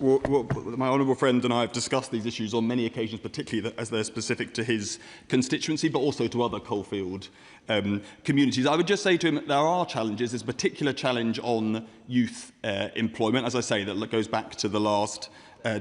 Well, my honourable friend and I have discussed these issues on many occasions, particularly as they're specific to his constituency, but also to other coalfield communities. I would just say to him that there are challenges. There's a particular challenge on youth employment, as I say, that goes back to the last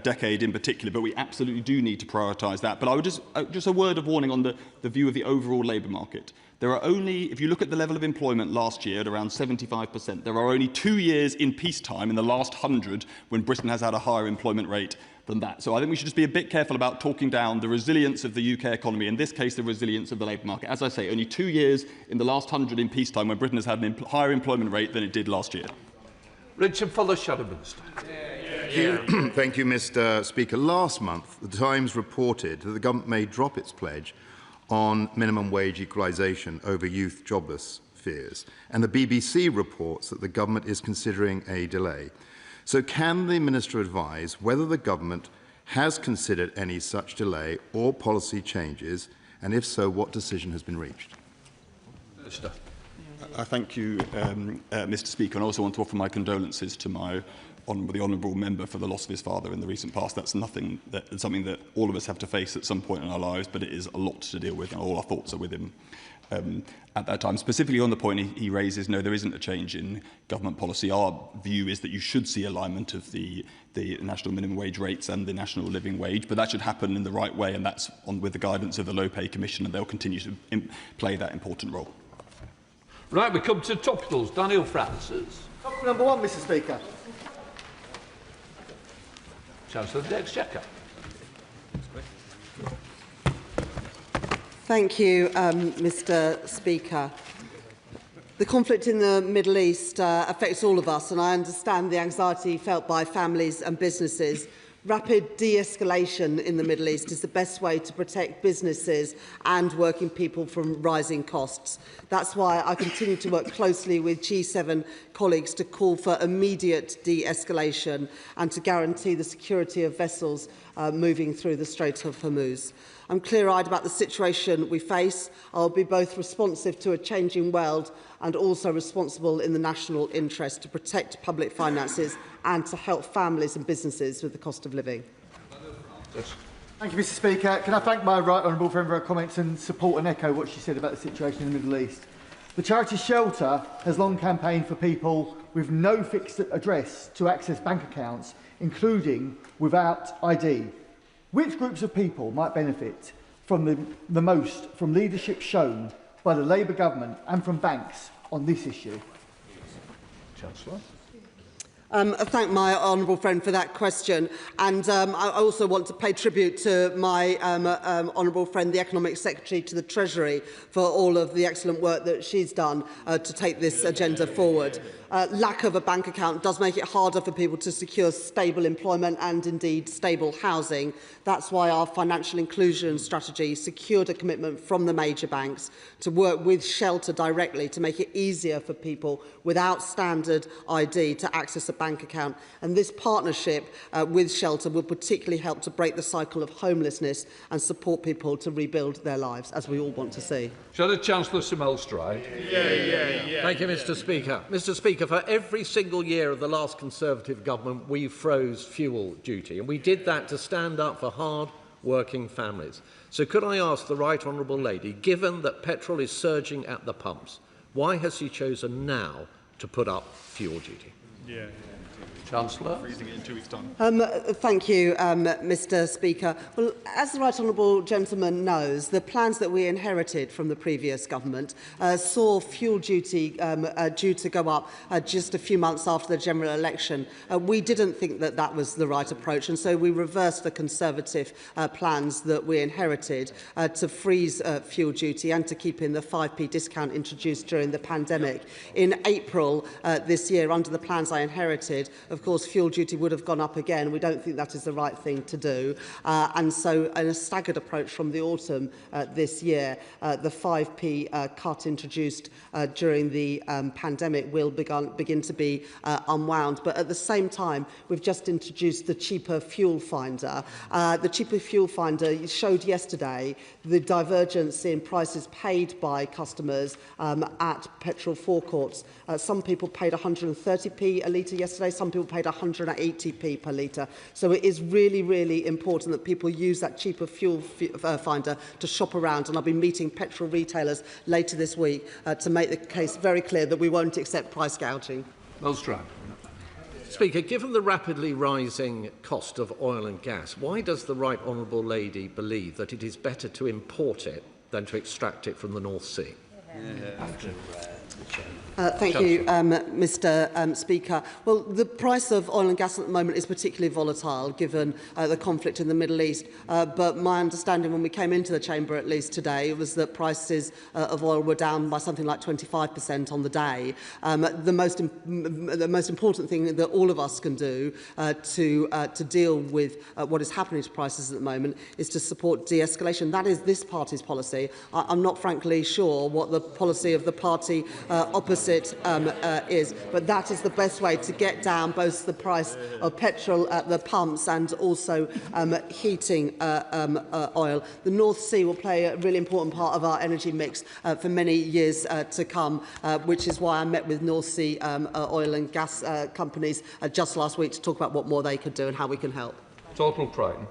decade in particular, but we absolutely do need to prioritise that. But I would just a word of warning on the view of the overall labour market. There are only, if you look at the level of employment last year at around 75%, there are only 2 years in peacetime in the last 100 when Britain has had a higher employment rate than that. So I think we should just be a bit careful about talking down the resilience of the UK economy, in this case the resilience of the labour market. As I say, only 2 years in the last 100 in peacetime when Britain has had a higher employment rate than it did last year. Richard Fuller, Shadow Minister. Thank you, Mr. Speaker. Last month, the Times reported that the government may drop its pledge on minimum wage equalisation over youth jobless fears, and the BBC reports that the government is considering a delay. So can the Minister advise whether the government has considered any such delay or policy changes, and if so, what decision has been reached? Minister. I thank you, Mr. Speaker, and I also want to offer my condolences to the honourable member for the loss of his father in the recent past. That's something that all of us have to face at some point in our lives, but it is a lot to deal with, and all our thoughts are with him at that time. Specifically on the point he raises, no, there isn't a change in government policy. Our view is that you should see alignment of the national minimum wage rates and the national living wage, but that should happen in the right way, and that's with the guidance of the Low Pay Commission, and they'll continue to play that important role. Right, we come to topicals. Daniel Francis. Topical number 1, Mr. Speaker. Chancellor of the Exchequer. Thank you, Mr. Speaker. The conflict in the Middle East affects all of us, and I understand the anxiety felt by families and businesses. Rapid de-escalation in the Middle East is the best way to protect businesses and working people from rising costs. That's why I continue to work closely with G7 colleagues to call for immediate de-escalation and to guarantee the security of vessels moving through the Strait of Hormuz. I'm clear-eyed about the situation we face. I'll be both responsive to a changing world and also responsible in the national interest to protect public finances and to help families and businesses with the cost of living. Thank you, Mr. Speaker. Can I thank my right honourable friend for her comments and support and echo what she said about the situation in the Middle East. The charity Shelter has long campaigned for people with no fixed address to access bank accounts, including without ID. Which groups of people might benefit from the most from leadership shown by the Labour government and from banks on this issue? Chancellor. I thank my honourable friend for that question, and I also want to pay tribute to my honourable friend, the Economic Secretary to the Treasury, for all of the excellent work that she's done to take this agenda forward. Lack of a bank account does make it harder for people to secure stable employment and indeed stable housing. That's why our financial inclusion strategy secured a commitment from the major banks to work with Shelter directly to make it easier for people without standard ID to access a bank account. And this partnership with Shelter will particularly help to break the cycle of homelessness and support people to rebuild their lives, as we all want to see. Shall the Chancellor Samel stride? Thank you, Mr. Speaker. Mr. Speaker, for every single year of the last Conservative government, we froze fuel duty, and we did that to stand up for hard-working families. So could I ask the right honourable lady, given that petrol is surging at the pumps, why has she chosen now to put up fuel duty? Chancellor. Freezing it in 2 weeks' time. Thank you, Mr. Speaker. Well, as the right honourable gentleman knows, the plans that we inherited from the previous government saw fuel duty due to go up just a few months after the general election. We didn't think that that was the right approach, and so we reversed the Conservative plans that we inherited to freeze fuel duty and to keep in the 5p discount introduced during the pandemic. In April this year, under the plans I inherited, of course, fuel duty would have gone up again. We don't think that is the right thing to do. And so, in a staggered approach from the autumn this year, the 5p cut introduced during the pandemic will begin to be unwound. But at the same time, we've just introduced the cheaper fuel finder. The cheaper fuel finder showed yesterday the divergence in prices paid by customers at petrol forecourts. Some people paid 130p a litre yesterday, some people paid 180p per litre. So it is really, really important that people use that cheaper fuel finder to shop around. And I'll be meeting petrol retailers later this week to make the case very clear that we won't accept price gouging. Millstrand. Speaker, given the rapidly rising cost of oil and gas, why does the right honourable lady believe that it is better to import it than to extract it from the North Sea? Thank you, Mr. Speaker. Well, the price of oil and gas at the moment is particularly volatile given the conflict in the Middle East. But my understanding when we came into the chamber, at least today, was that prices of oil were down by something like 25% on the day. The most important thing that all of us can do to deal with what is happening to prices at the moment is to support de-escalation. That is this party's policy. I'm not frankly sure what the policy of the party opposite is, but that is the best way to get down both the price of petrol at the pumps and also heating oil. The North Sea will play a really important part of our energy mix for many years to come, which is why I met with North Sea oil and gas companies just last week to talk about what more they could do and how we can help. Total Crichton.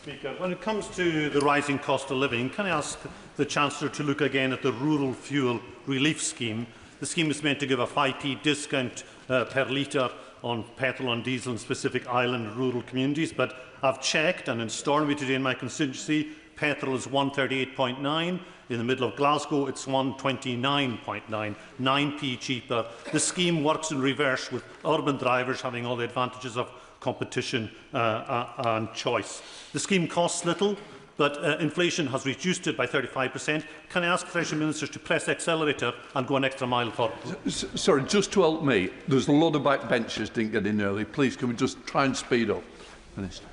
Speaker, when it comes to the rising cost of living, can I ask the Chancellor to look again at the Rural Fuel Relief Scheme? The scheme is meant to give a 5p discount per litre on petrol and diesel in specific island and rural communities, but I've checked, and in Stornoway today in my constituency, petrol is 138.9. In the middle of Glasgow, it's 129.9, 9p cheaper. The scheme works in reverse, with urban drivers having all the advantages of competition and choice. The scheme costs little, but inflation has reduced it by 35%. Can I ask Treasury Ministers to press accelerator and go an extra mile for it? Sorry, just to help me, there's a lot of backbenchers didn't get in early. Please, can we just try and speed up, Minister?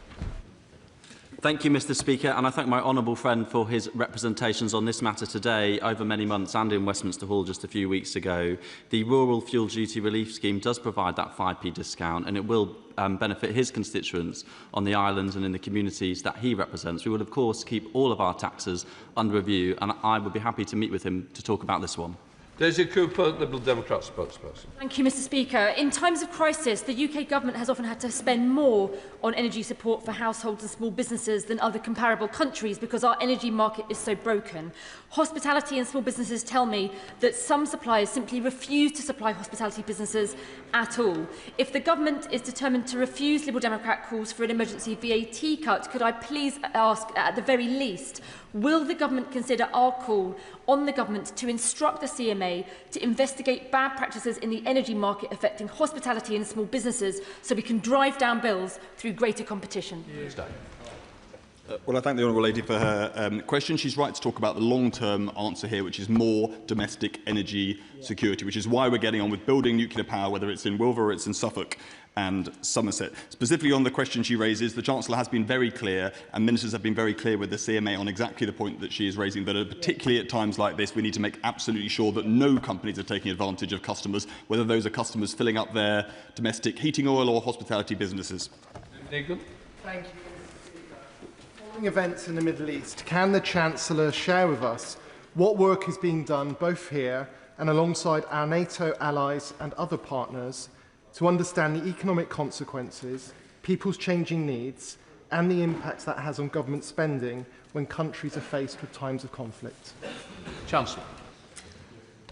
Thank you, Mr Speaker, and I thank my honourable friend for his representations on this matter today over many months and in Westminster Hall just a few weeks ago. The Rural Fuel Duty Relief Scheme does provide that 5p discount, and it will benefit his constituents on the islands and in the communities that he represents. We will, of course, keep all of our taxes under review, and I would be happy to meet with him to talk about this one. Daisy Cooper, Liberal Democrat spokesperson. Thank you, Mr Speaker. In times of crisis, the UK Government has often had to spend more on energy support for households and small businesses than other comparable countries because our energy market is so broken. Hospitality and small businesses tell me that some suppliers simply refuse to supply hospitality businesses at all. If the Government is determined to refuse Liberal Democrat calls for an emergency VAT cut, could I please ask, at the very least, will the Government consider our call on the Government to instruct the CMA to investigate bad practices in the energy market affecting hospitality and small businesses so we can drive down bills through greater competition? Well, I thank the Honourable Lady for her question. She's right to talk about the long-term answer here, which is more domestic energy security, which is why we're getting on with building nuclear power, whether it's in Wilver or it's in Suffolk and Somerset. Specifically on the question she raises, the Chancellor has been very clear, and ministers have been very clear with the CMA on exactly the point that she is raising, that particularly at times like this, we need to make absolutely sure that no companies are taking advantage of customers, whether those are customers filling up their domestic heating oil or hospitality businesses. Thank you. Following events in the Middle East, can the Chancellor share with us what work is being done both here and alongside our NATO allies and other partners to understand the economic consequences, people's changing needs and the impact that has on government spending when countries are faced with times of conflict? Chancellor.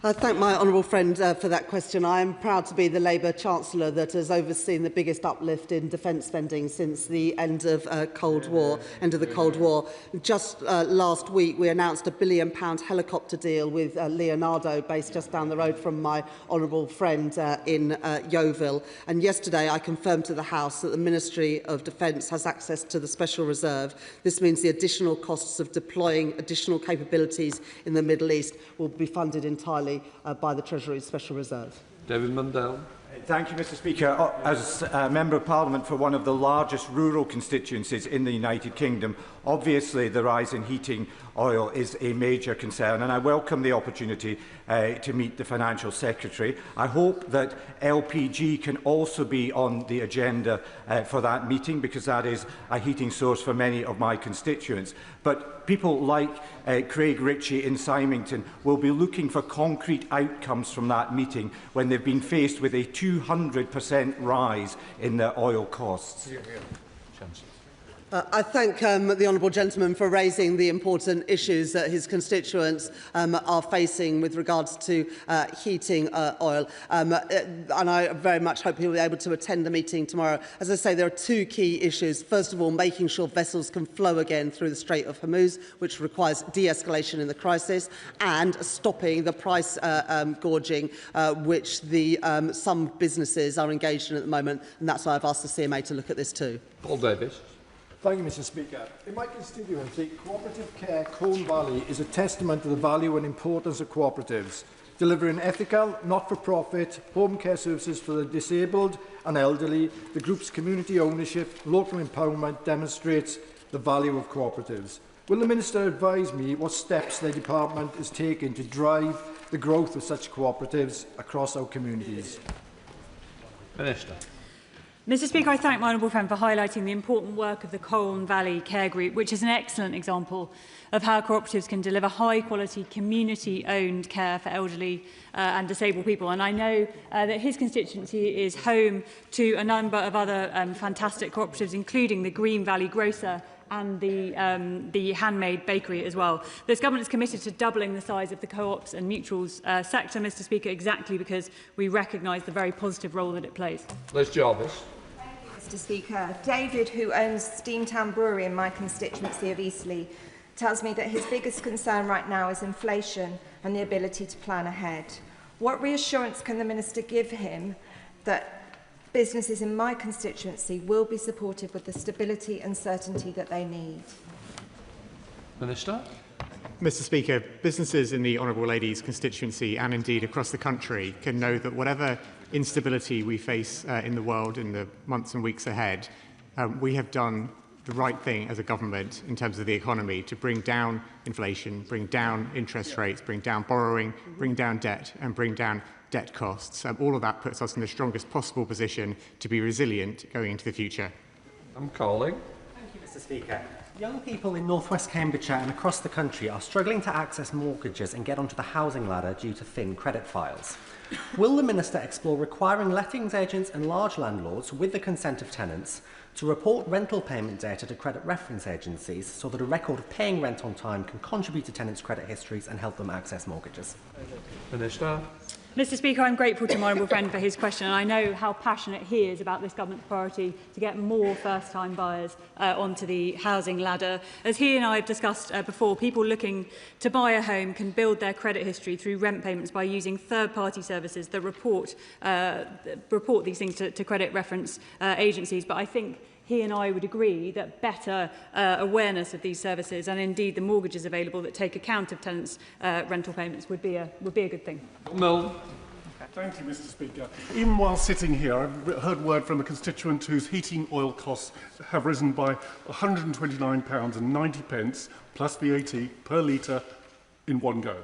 I thank my honourable friend for that question. I am proud to be the Labour Chancellor that has overseen the biggest uplift in defence spending since the end of the Cold War. Just last week, we announced a £1 billion helicopter deal with Leonardo, based just down the road from my honourable friend in Yeovil. And yesterday, I confirmed to the House that the Ministry of Defence has access to the Special Reserve. This means the additional costs of deploying additional capabilities in the Middle East will be funded entirely by the Treasury's Special Reserve. David Mundell. Thank you, Mr Speaker. As a Member of Parliament for one of the largest rural constituencies in the United Kingdom, obviously the rise in heating oil is a major concern, and I welcome the opportunity to meet the Financial Secretary. I hope that LPG can also be on the agenda for that meeting, because that is a heating source for many of my constituents. But people like Craig Ritchie in Symington will be looking for concrete outcomes from that meeting when they've been faced with a 200% rise in their oil costs. I thank the honourable gentleman for raising the important issues that his constituents are facing with regards to heating oil. And I very much hope he will be able to attend the meeting tomorrow. As I say, there are two key issues. First of all, making sure vessels can flow again through the Strait of Hormuz, which requires de-escalation in the crisis, and stopping the price gorging which some businesses are engaged in at the moment. And that's why I've asked the CMA to look at this too. Paul Davis. Thank you, Mr Speaker. In my constituency, Cooperative Care Colne Valley is a testament to the value and importance of cooperatives, delivering ethical, not-for-profit home care services for the disabled and elderly. The group's community ownership, local empowerment demonstrates the value of cooperatives. Will the Minister advise me what steps the department is taking to drive the growth of such cooperatives across our communities? Minister. Mr Speaker, I thank my honourable friend for highlighting the important work of the Colne Valley Care Group, which is an excellent example of how cooperatives can deliver high-quality, community-owned care for elderly and disabled people. And I know that his constituency is home to a number of other fantastic cooperatives, including the Green Valley Grocer and the handmade bakery as well. This government is committed to doubling the size of the co-ops and mutuals sector, Mr Speaker, exactly because we recognise the very positive role that it plays. Liz Jarvis. Mr Speaker, David, who owns Steamtown Brewery in my constituency of Eastleigh, tells me that his biggest concern right now is inflation and the ability to plan ahead. What reassurance can the Minister give him that businesses in my constituency will be supported with the stability and certainty that they need? Minister. Mr Speaker, businesses in the Honourable Lady's constituency and indeed across the country can know that whatever instability we face in the world in the months and weeks ahead, we have done the right thing as a government in terms of the economy to bring down inflation, bring down interest rates, bring down borrowing, bring down debt and bring down debt costs. All of that puts us in the strongest possible position to be resilient going into the future. I'm calling. Thank you, Mr. Speaker. Young people in North West Cambridgeshire and across the country are struggling to access mortgages and get onto the housing ladder due to thin credit files. Will the Minister explore requiring lettings agents and large landlords, with the consent of tenants, to report rental payment data to credit reference agencies so that a record of paying rent on time can contribute to tenants' credit histories and help them access mortgages? Minister. Mr. Speaker, I'm grateful to my honourable friend for his question, and I know how passionate he is about this government's priority to get more first-time buyers onto the housing ladder. As he and I have discussed before, people looking to buy a home can build their credit history through rent payments by using third-party services that report these things to credit reference agencies. But I think he and I would agree that better awareness of these services and indeed the mortgages available that take account of tenants' rental payments would be a good thing. Mill. Thank you, Mr. Speaker. Even while sitting here, I've heard word from a constituent whose heating oil costs have risen by £129.90 plus VAT per litre in one go.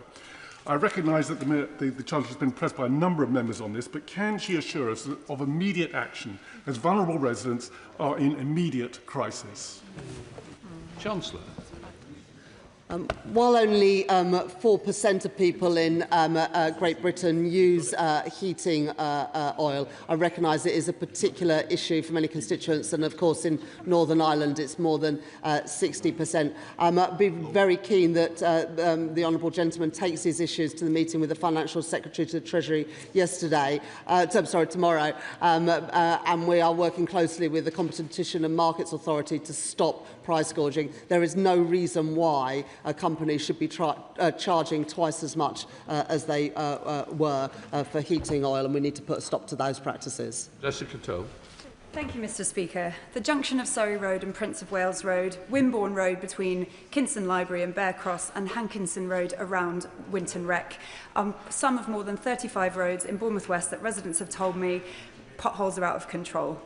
I recognise that the Chancellor has been pressed by a number of members on this, but can she assure us of immediate action as vulnerable residents are in immediate crisis? Chancellor. While only 4% of people in Great Britain use heating oil, I recognise it is a particular issue for many constituents, and of course in Northern Ireland it's more than 60%. I'd be very keen that the honourable gentleman takes these issues to the meeting with the Financial Secretary to the Treasury tomorrow, and we are working closely with the Competition and Markets Authority to stop price gouging. There is no reason why a company should be charging twice as much as they were for heating oil, and we need to put a stop to those practices. Jessica Toll. Thank you, Mr. Speaker. The junction of Surrey Road and Prince of Wales Road, Wimborne Road between Kinston Library and Bear Cross, and Hankinson Road around Winton Wreck are some of more than 35 roads in Bournemouth West that residents have told me potholes are out of control.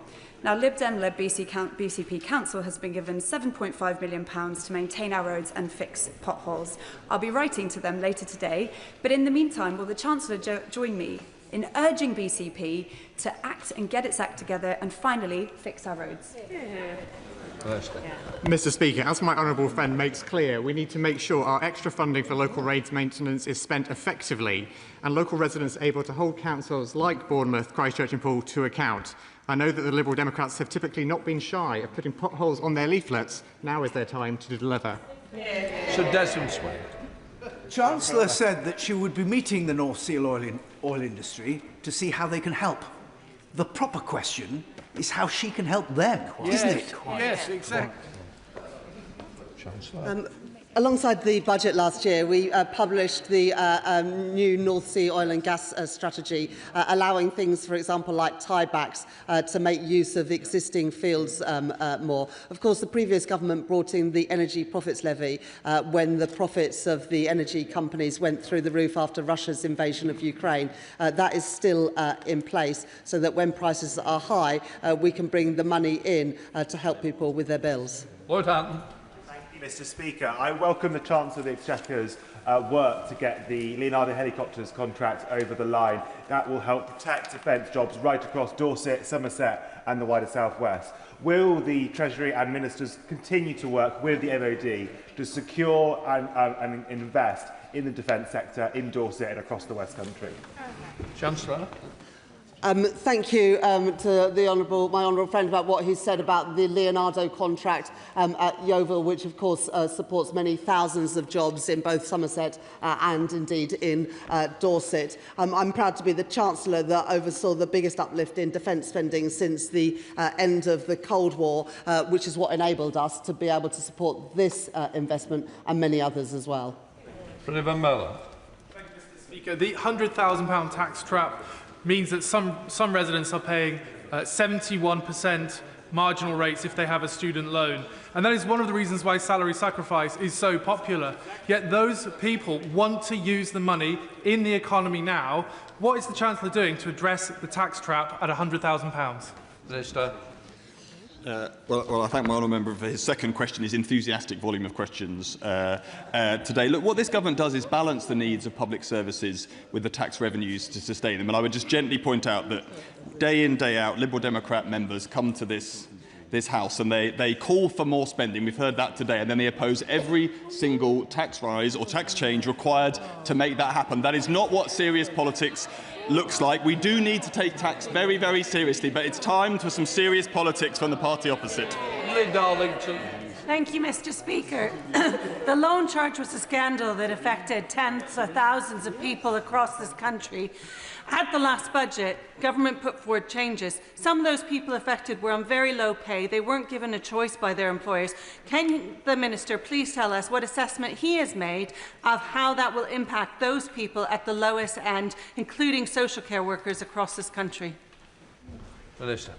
Now, Lib Dem-led BCP Council has been given £7.5 million to maintain our roads and fix potholes. I'll be writing to them later today, but in the meantime, will the Chancellor join me in urging BCP to act and get its act together and finally fix our roads? Mr. Speaker, as my honourable friend makes clear, we need to make sure our extra funding for local roads maintenance is spent effectively and local residents able to hold councils like Bournemouth, Christchurch and Poole to account. I know that the Liberal Democrats have typically not been shy of putting potholes on their leaflets. Now is their time to deliver. Sir Desmond Swade. Chancellor said that she would be meeting the North Sea oil industry to see how they can help. The proper question is how she can help them, isn't it? Yes, exactly. Alongside the budget last year, we published the new North Sea oil and gas strategy, allowing things, for example, like tiebacks to make use of existing fields more. Of course, the previous government brought in the energy profits levy when the profits of the energy companies went through the roof after Russia's invasion of Ukraine. That is still in place, so that when prices are high, we can bring the money in to help people with their bills. Lord Hatton. Mr. Speaker, I welcome the Chancellor of the Exchequer's work to get the Leonardo helicopters contract over the line. That will help protect defence jobs right across Dorset, Somerset and the wider South West. Will the Treasury and Ministers continue to work with the MOD to secure and invest in the defence sector in Dorset and across the West Country? Chancellor. Thank you to my honourable friend about what he said about the Leonardo contract at Yeovil, which of course supports many thousands of jobs in both Somerset and indeed in Dorset. I'm proud to be the Chancellor that oversaw the biggest uplift in defence spending since the end of the Cold War, which is what enabled us to be able to support this investment and many others as well. Pranivan Miller. Thank you, Mr. Speaker. The £100,000 tax trap means that some residents are paying 71% marginal rates if they have a student loan. And that is one of the reasons why salary sacrifice is so popular. Yet those people want to use the money in the economy now. What is the Chancellor doing to address the tax trap at £100,000? Minister. Well, I thank my honourable member for his second question, his enthusiastic volume of questions today. Look, what this government does is balance the needs of public services with the tax revenues to sustain them. And I would just gently point out that day in, day out, Liberal Democrat members come to this House and they call for more spending. We've heard that today. And then they oppose every single tax rise or tax change required to make that happen. That is not what serious politics looks like. We do need to take tax very, very seriously, but it's time for some serious politics from the party opposite. Lynn Darlington. Thank you, Mr. Speaker. The loan charge was a scandal that affected tens of thousands of people across this country. At the last budget, government put forward changes. Some of those people affected were on very low pay. They weren't given a choice by their employers. Can the Minister please tell us what assessment he has made of how that will impact those people at the lowest end, including social care workers across this country? Minister.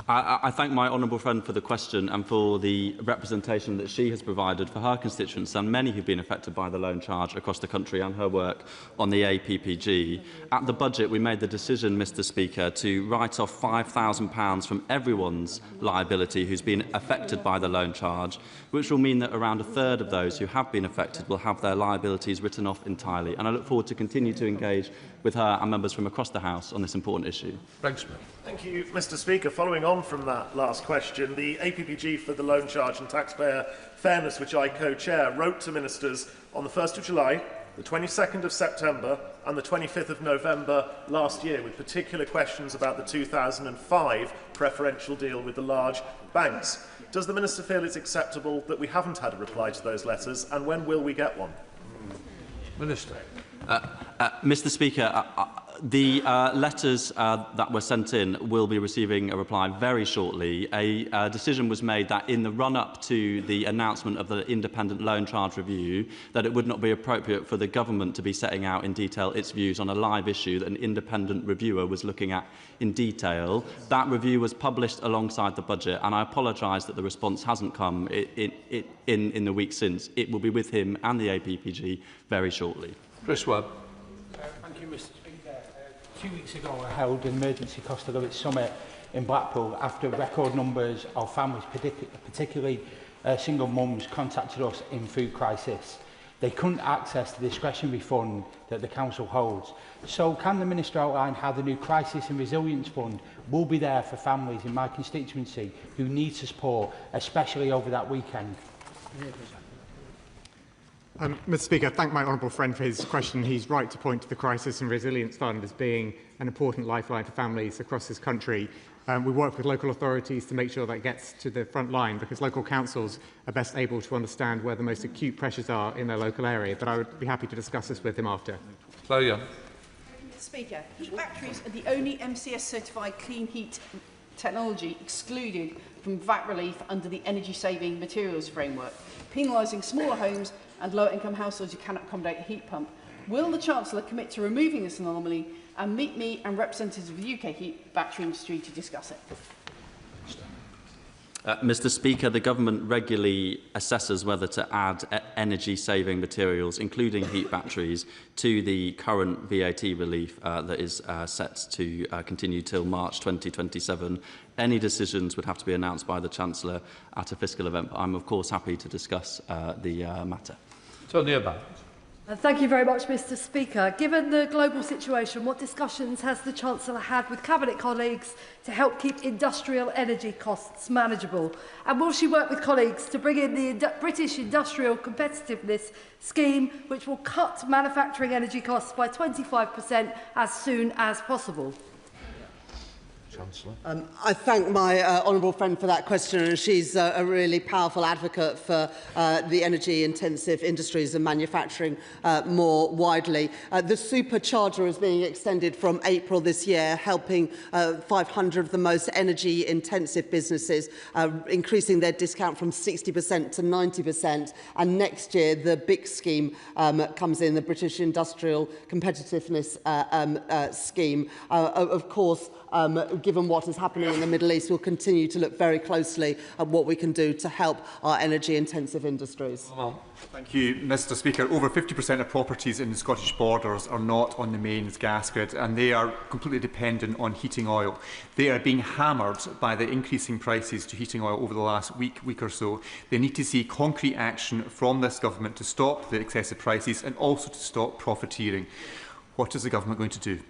I thank my honourable friend for the question and for the representation that she has provided for her constituents and many who've been affected by the loan charge across the country and her work on the APPG. At the budget, we made the decision, Mr. Speaker, to write off £5,000 from everyone's liability who's been affected by the loan charge, which will mean that around a third of those who have been affected will have their liabilities written off entirely. And I look forward to continue to engage with her and members from across the House on this important issue. Thank you, Mr. Speaker. Following on from that last question, the APPG for the Loan Charge and Taxpayer Fairness, which I co-chair, wrote to ministers on the 1st of July, the 22nd of September and the 25th of November last year, with particular questions about the 2005 preferential deal with the large banks. Does the Minister feel it's acceptable that we haven't had a reply to those letters, and when will we get one? Minister. Mr. Speaker, the letters that were sent in will be receiving a reply very shortly. A decision was made that in the run-up to the announcement of the independent loan charge review, that it would not be appropriate for the government to be setting out in detail its views on a live issue that an independent reviewer was looking at in detail. That review was published alongside the budget, and I apologise that the response hasn't come in the week since. It will be with him and the APPG very shortly. Chris Webb. Thank you, Mr. Speaker. 2 weeks ago, I held an emergency cost of living summit in Blackpool after record numbers of families, particularly single mums, contacted us in food crisis. They couldn't access the discretionary fund that the council holds. So can the Minister outline how the new Crisis and Resilience Fund will be there for families in my constituency who need support, especially over that weekend? Mr. Speaker, I thank my honourable friend for his question. He's right to point to the Crisis and Resilience Fund as being an important lifeline for families across this country. We work with local authorities to make sure that gets to the front line, because local councils are best able to understand where the most acute pressures are in their local area. But I would be happy to discuss this with him after. Claire Young. Mr. Speaker, heat batteries are the only MCS-certified clean heat technology excluded from VAT relief under the Energy Saving Materials Framework, penalising smaller homes and lower-income households who cannot accommodate a heat pump. Will the Chancellor commit to removing this anomaly and meet me and representatives of the UK heat battery industry to discuss it? Mr. Speaker, the government regularly assesses whether to add energy-saving materials, including heat batteries, to the current VAT relief that is set to continue till March 2027. Any decisions would have to be announced by the Chancellor at a fiscal event, but I'm of course happy to discuss the matter. Sonia Barrett. Thank you very much, Mr. Speaker. Given the global situation, what discussions has the Chancellor had with Cabinet colleagues to help keep industrial energy costs manageable? And will she work with colleagues to bring in the British Industrial Competitiveness Scheme, which will cut manufacturing energy costs by 25% as soon as possible? Chancellor. I thank my honourable friend for that question, and she's a really powerful advocate for the energy-intensive industries and manufacturing more widely. The supercharger is being extended from April this year, helping 500 of the most energy-intensive businesses, increasing their discount from 60% to 90%. And next year, the big scheme comes in, the British Industrial Competitiveness Scheme. Of course, given what is happening in the Middle East, we'll continue to look very closely at what we can do to help our energy-intensive industries. Thank you, Mr Speaker. Over 50% of properties in the Scottish Borders are not on the mains gas grid, and they are completely dependent on heating oil. They are being hammered by the increasing prices to heating oil over the last week or so. They need to see concrete action from this government to stop the excessive prices and also to stop profiteering. What is the government going to do?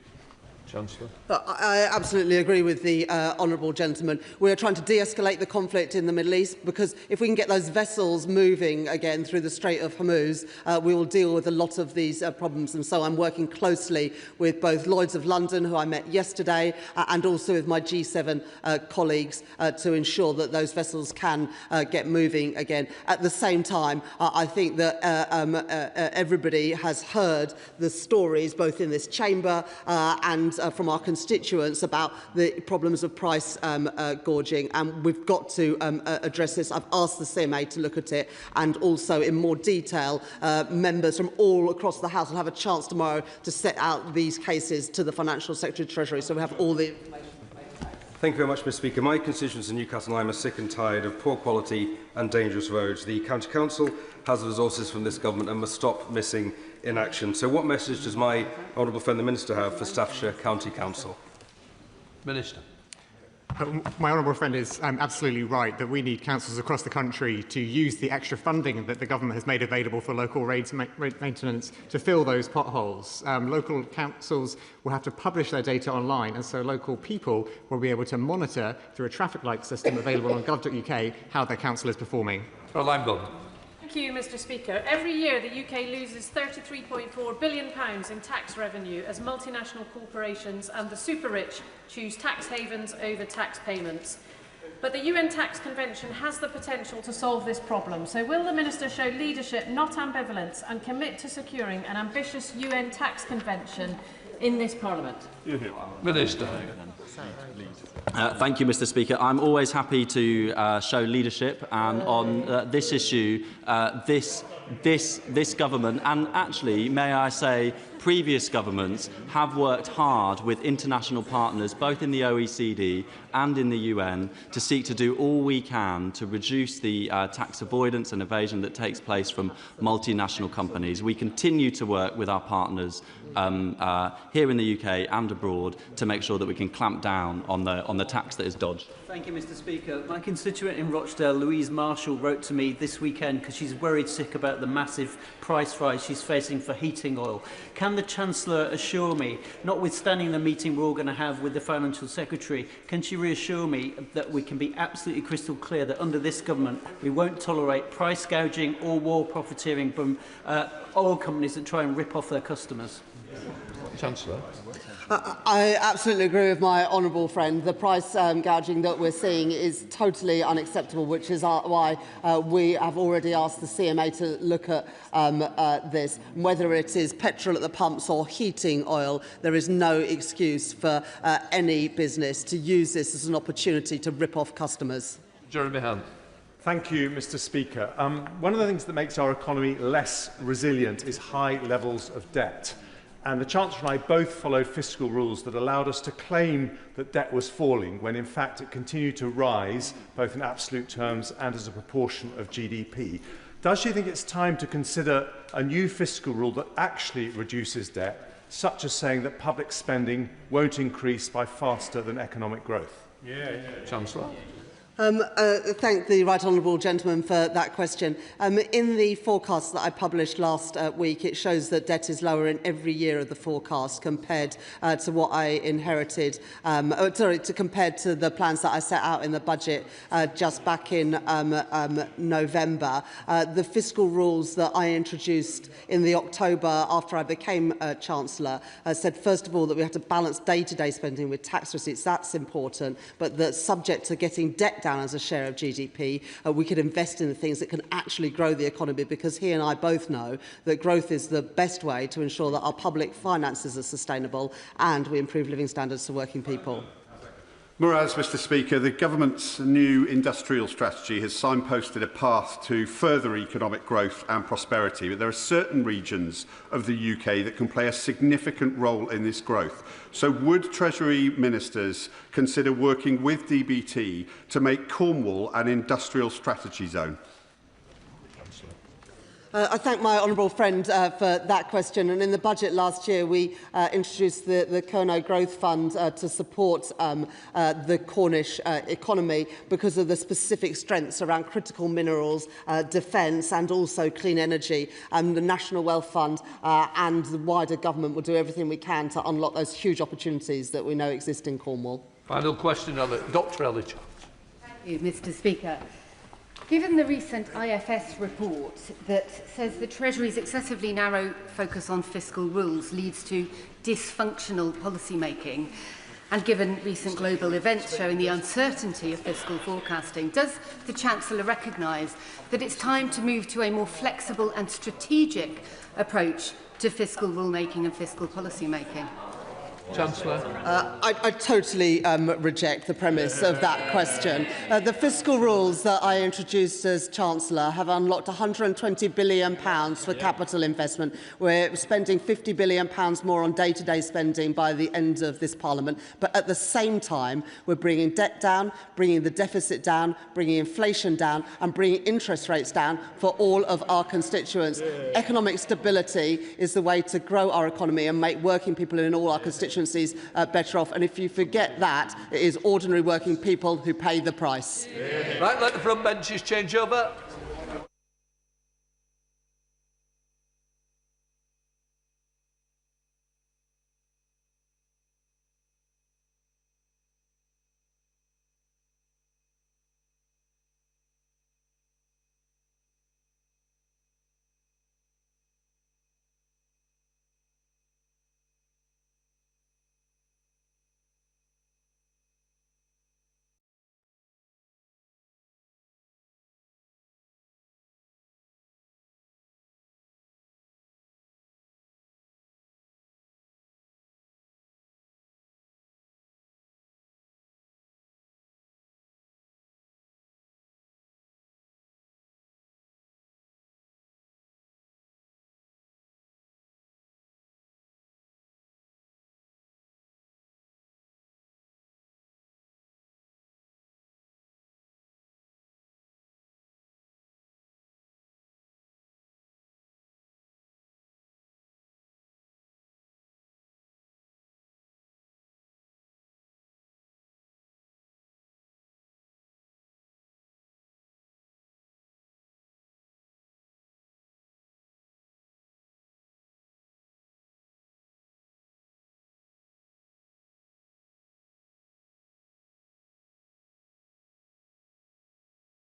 Chancellor. I absolutely agree with the honourable gentleman. We are trying to de-escalate the conflict in the Middle East, because if we can get those vessels moving again through the Strait of Hormuz, we will deal with a lot of these problems. And so I'm working closely with both Lloyd's of London, who I met yesterday, and also with my G7 colleagues to ensure that those vessels can get moving again. At the same time, I think that everybody has heard the stories, both in this chamber and from our constituents, about the problems of price gorging, and we've got to address this. I've asked the CMA to look at it, and also in more detail, members from all across the House will have a chance tomorrow to set out these cases to the Financial Secretary of Treasury, so we have all the information. Thank you very much, Mr Speaker. My constituents in Newcastle and I are sick and tired of poor quality and dangerous roads. The County Council has the resources from this government and must stop missing in action. So what message does my honourable friend the Minister have for Staffordshire County Council? Minister. My honourable friend is absolutely right that we need councils across the country to use the extra funding that the government has made available for local road maintenance to fill those potholes. Local councils will have to publish their data online, and so local people will be able to monitor through a traffic light system available on gov.uk how their council is performing. Thank you, Mr Speaker. Every year the UK loses £33.4 billion in tax revenue as multinational corporations and the super-rich choose tax havens over tax payments. But the UN Tax Convention has the potential to solve this problem. So will the Minister show leadership, not ambivalence, and commit to securing an ambitious UN Tax Convention in this Parliament? Minister. Thank you, Mr Speaker. I'm always happy to show leadership, and on this issue, this government, and actually, may I say, previous governments have worked hard with international partners, both in the OECD and in the UN, to seek to do all we can to reduce the tax avoidance and evasion that takes place from multinational companies. We continue to work with our partners here in the UK and abroad to make sure that we can clamp down on the tax that is dodged. Thank you, Mr Speaker. My constituent in Rochdale, Louise Marshall, wrote to me this weekend because she's worried sick about the massive price rise she's facing for heating oil. Can the Chancellor assure me, notwithstanding the meeting we're all going to have with the Financial Secretary, can she reassure me that we can be absolutely crystal clear that under this government we won't tolerate price gouging or war profiteering from oil companies that try and rip off their customers? Chancellor. I absolutely agree with my honourable friend. The price gouging that we're seeing is totally unacceptable, which is why we have already asked the CMA to look at this. Whether it is petrol at the pumps or heating oil, there is no excuse for any business to use this as an opportunity to rip off customers. Jeremy Hunt. Thank you, Mr Speaker. One of the things that makes our economy less resilient is high levels of debt. And the Chancellor and I both followed fiscal rules that allowed us to claim that debt was falling when in fact it continued to rise, both in absolute terms and as a proportion of GDP. Does she think it's time to consider a new fiscal rule that actually reduces debt, such as saying that public spending won't increase by faster than economic growth? Chancellor. Thank the right honourable gentleman for that question. In the forecast that I published last week, it shows that debt is lower in every year of the forecast compared to what I inherited, compared to the plans that I set out in the budget just back in November. The fiscal rules that I introduced in the October after I became Chancellor said, first of all, that we have to balance day-to-day spending with tax receipts. That's important, but that subject to getting debt down as a share of GDP, we could invest in the things that can actually grow the economy, because he and I both know that growth is the best way to ensure that our public finances are sustainable and we improve living standards for working people. Whereas, Mr Speaker, the Government's new industrial strategy has signposted a path to further economic growth and prosperity, but there are certain regions of the UK that can play a significant role in this growth. So would Treasury ministers consider working with DBT to make Cornwall an industrial strategy zone? I thank my honourable friend for that question. And in the budget last year, we introduced the Kerno Growth Fund to support the Cornish economy because of the specific strengths around critical minerals, defence and also clean energy. The National Wealth Fund and the wider government will do everything we can to unlock those huge opportunities that we know exist in Cornwall. Final question on it. Dr. Ellich. Thank you, Mr Speaker. Given the recent IFS report that says the Treasury's excessively narrow focus on fiscal rules leads to dysfunctional policy making, and given recent global events showing the uncertainty of fiscal forecasting, does the Chancellor recognise that it's time to move to a more flexible and strategic approach to fiscal rulemaking and fiscal policy making? Chancellor. I totally reject the premise of that question. The fiscal rules that I introduced as Chancellor have unlocked £120 billion for capital investment. We're spending £50 billion more on day-to-day spending by the end of this Parliament. But at the same time, we're bringing debt down, bringing the deficit down, bringing inflation down and bringing interest rates down for all of our constituents. Economic stability is the way to grow our economy and make working people in all our constituencies better off. And if you forget that, it is ordinary working people who pay the price. Right, let the front benches change over.